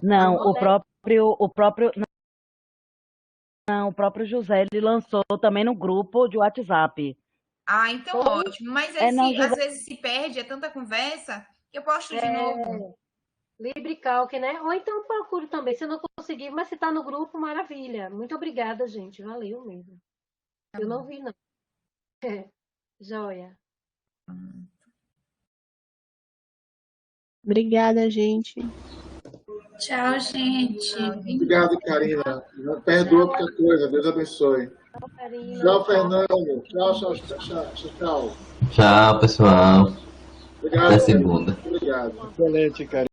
Não, o próprio José, ele lançou também no grupo de WhatsApp. Ah, então ótimo. Mas às vezes se perde, é tanta conversa, que eu posto de novo. LibreCalc, né? Ou então procure também, se não conseguir, mas se está no grupo, maravilha. Muito obrigada, gente. Valeu mesmo. Eu não vi, não. Joia. Obrigada, gente. Tchau, gente. Obrigado, Karina. Não perdoa qualquer coisa. Deus abençoe. Tchau, Karina. Tchau, Fernando. Tchau. Tchau, pessoal. Obrigado. Até segunda. Obrigado. Excelente, Karina.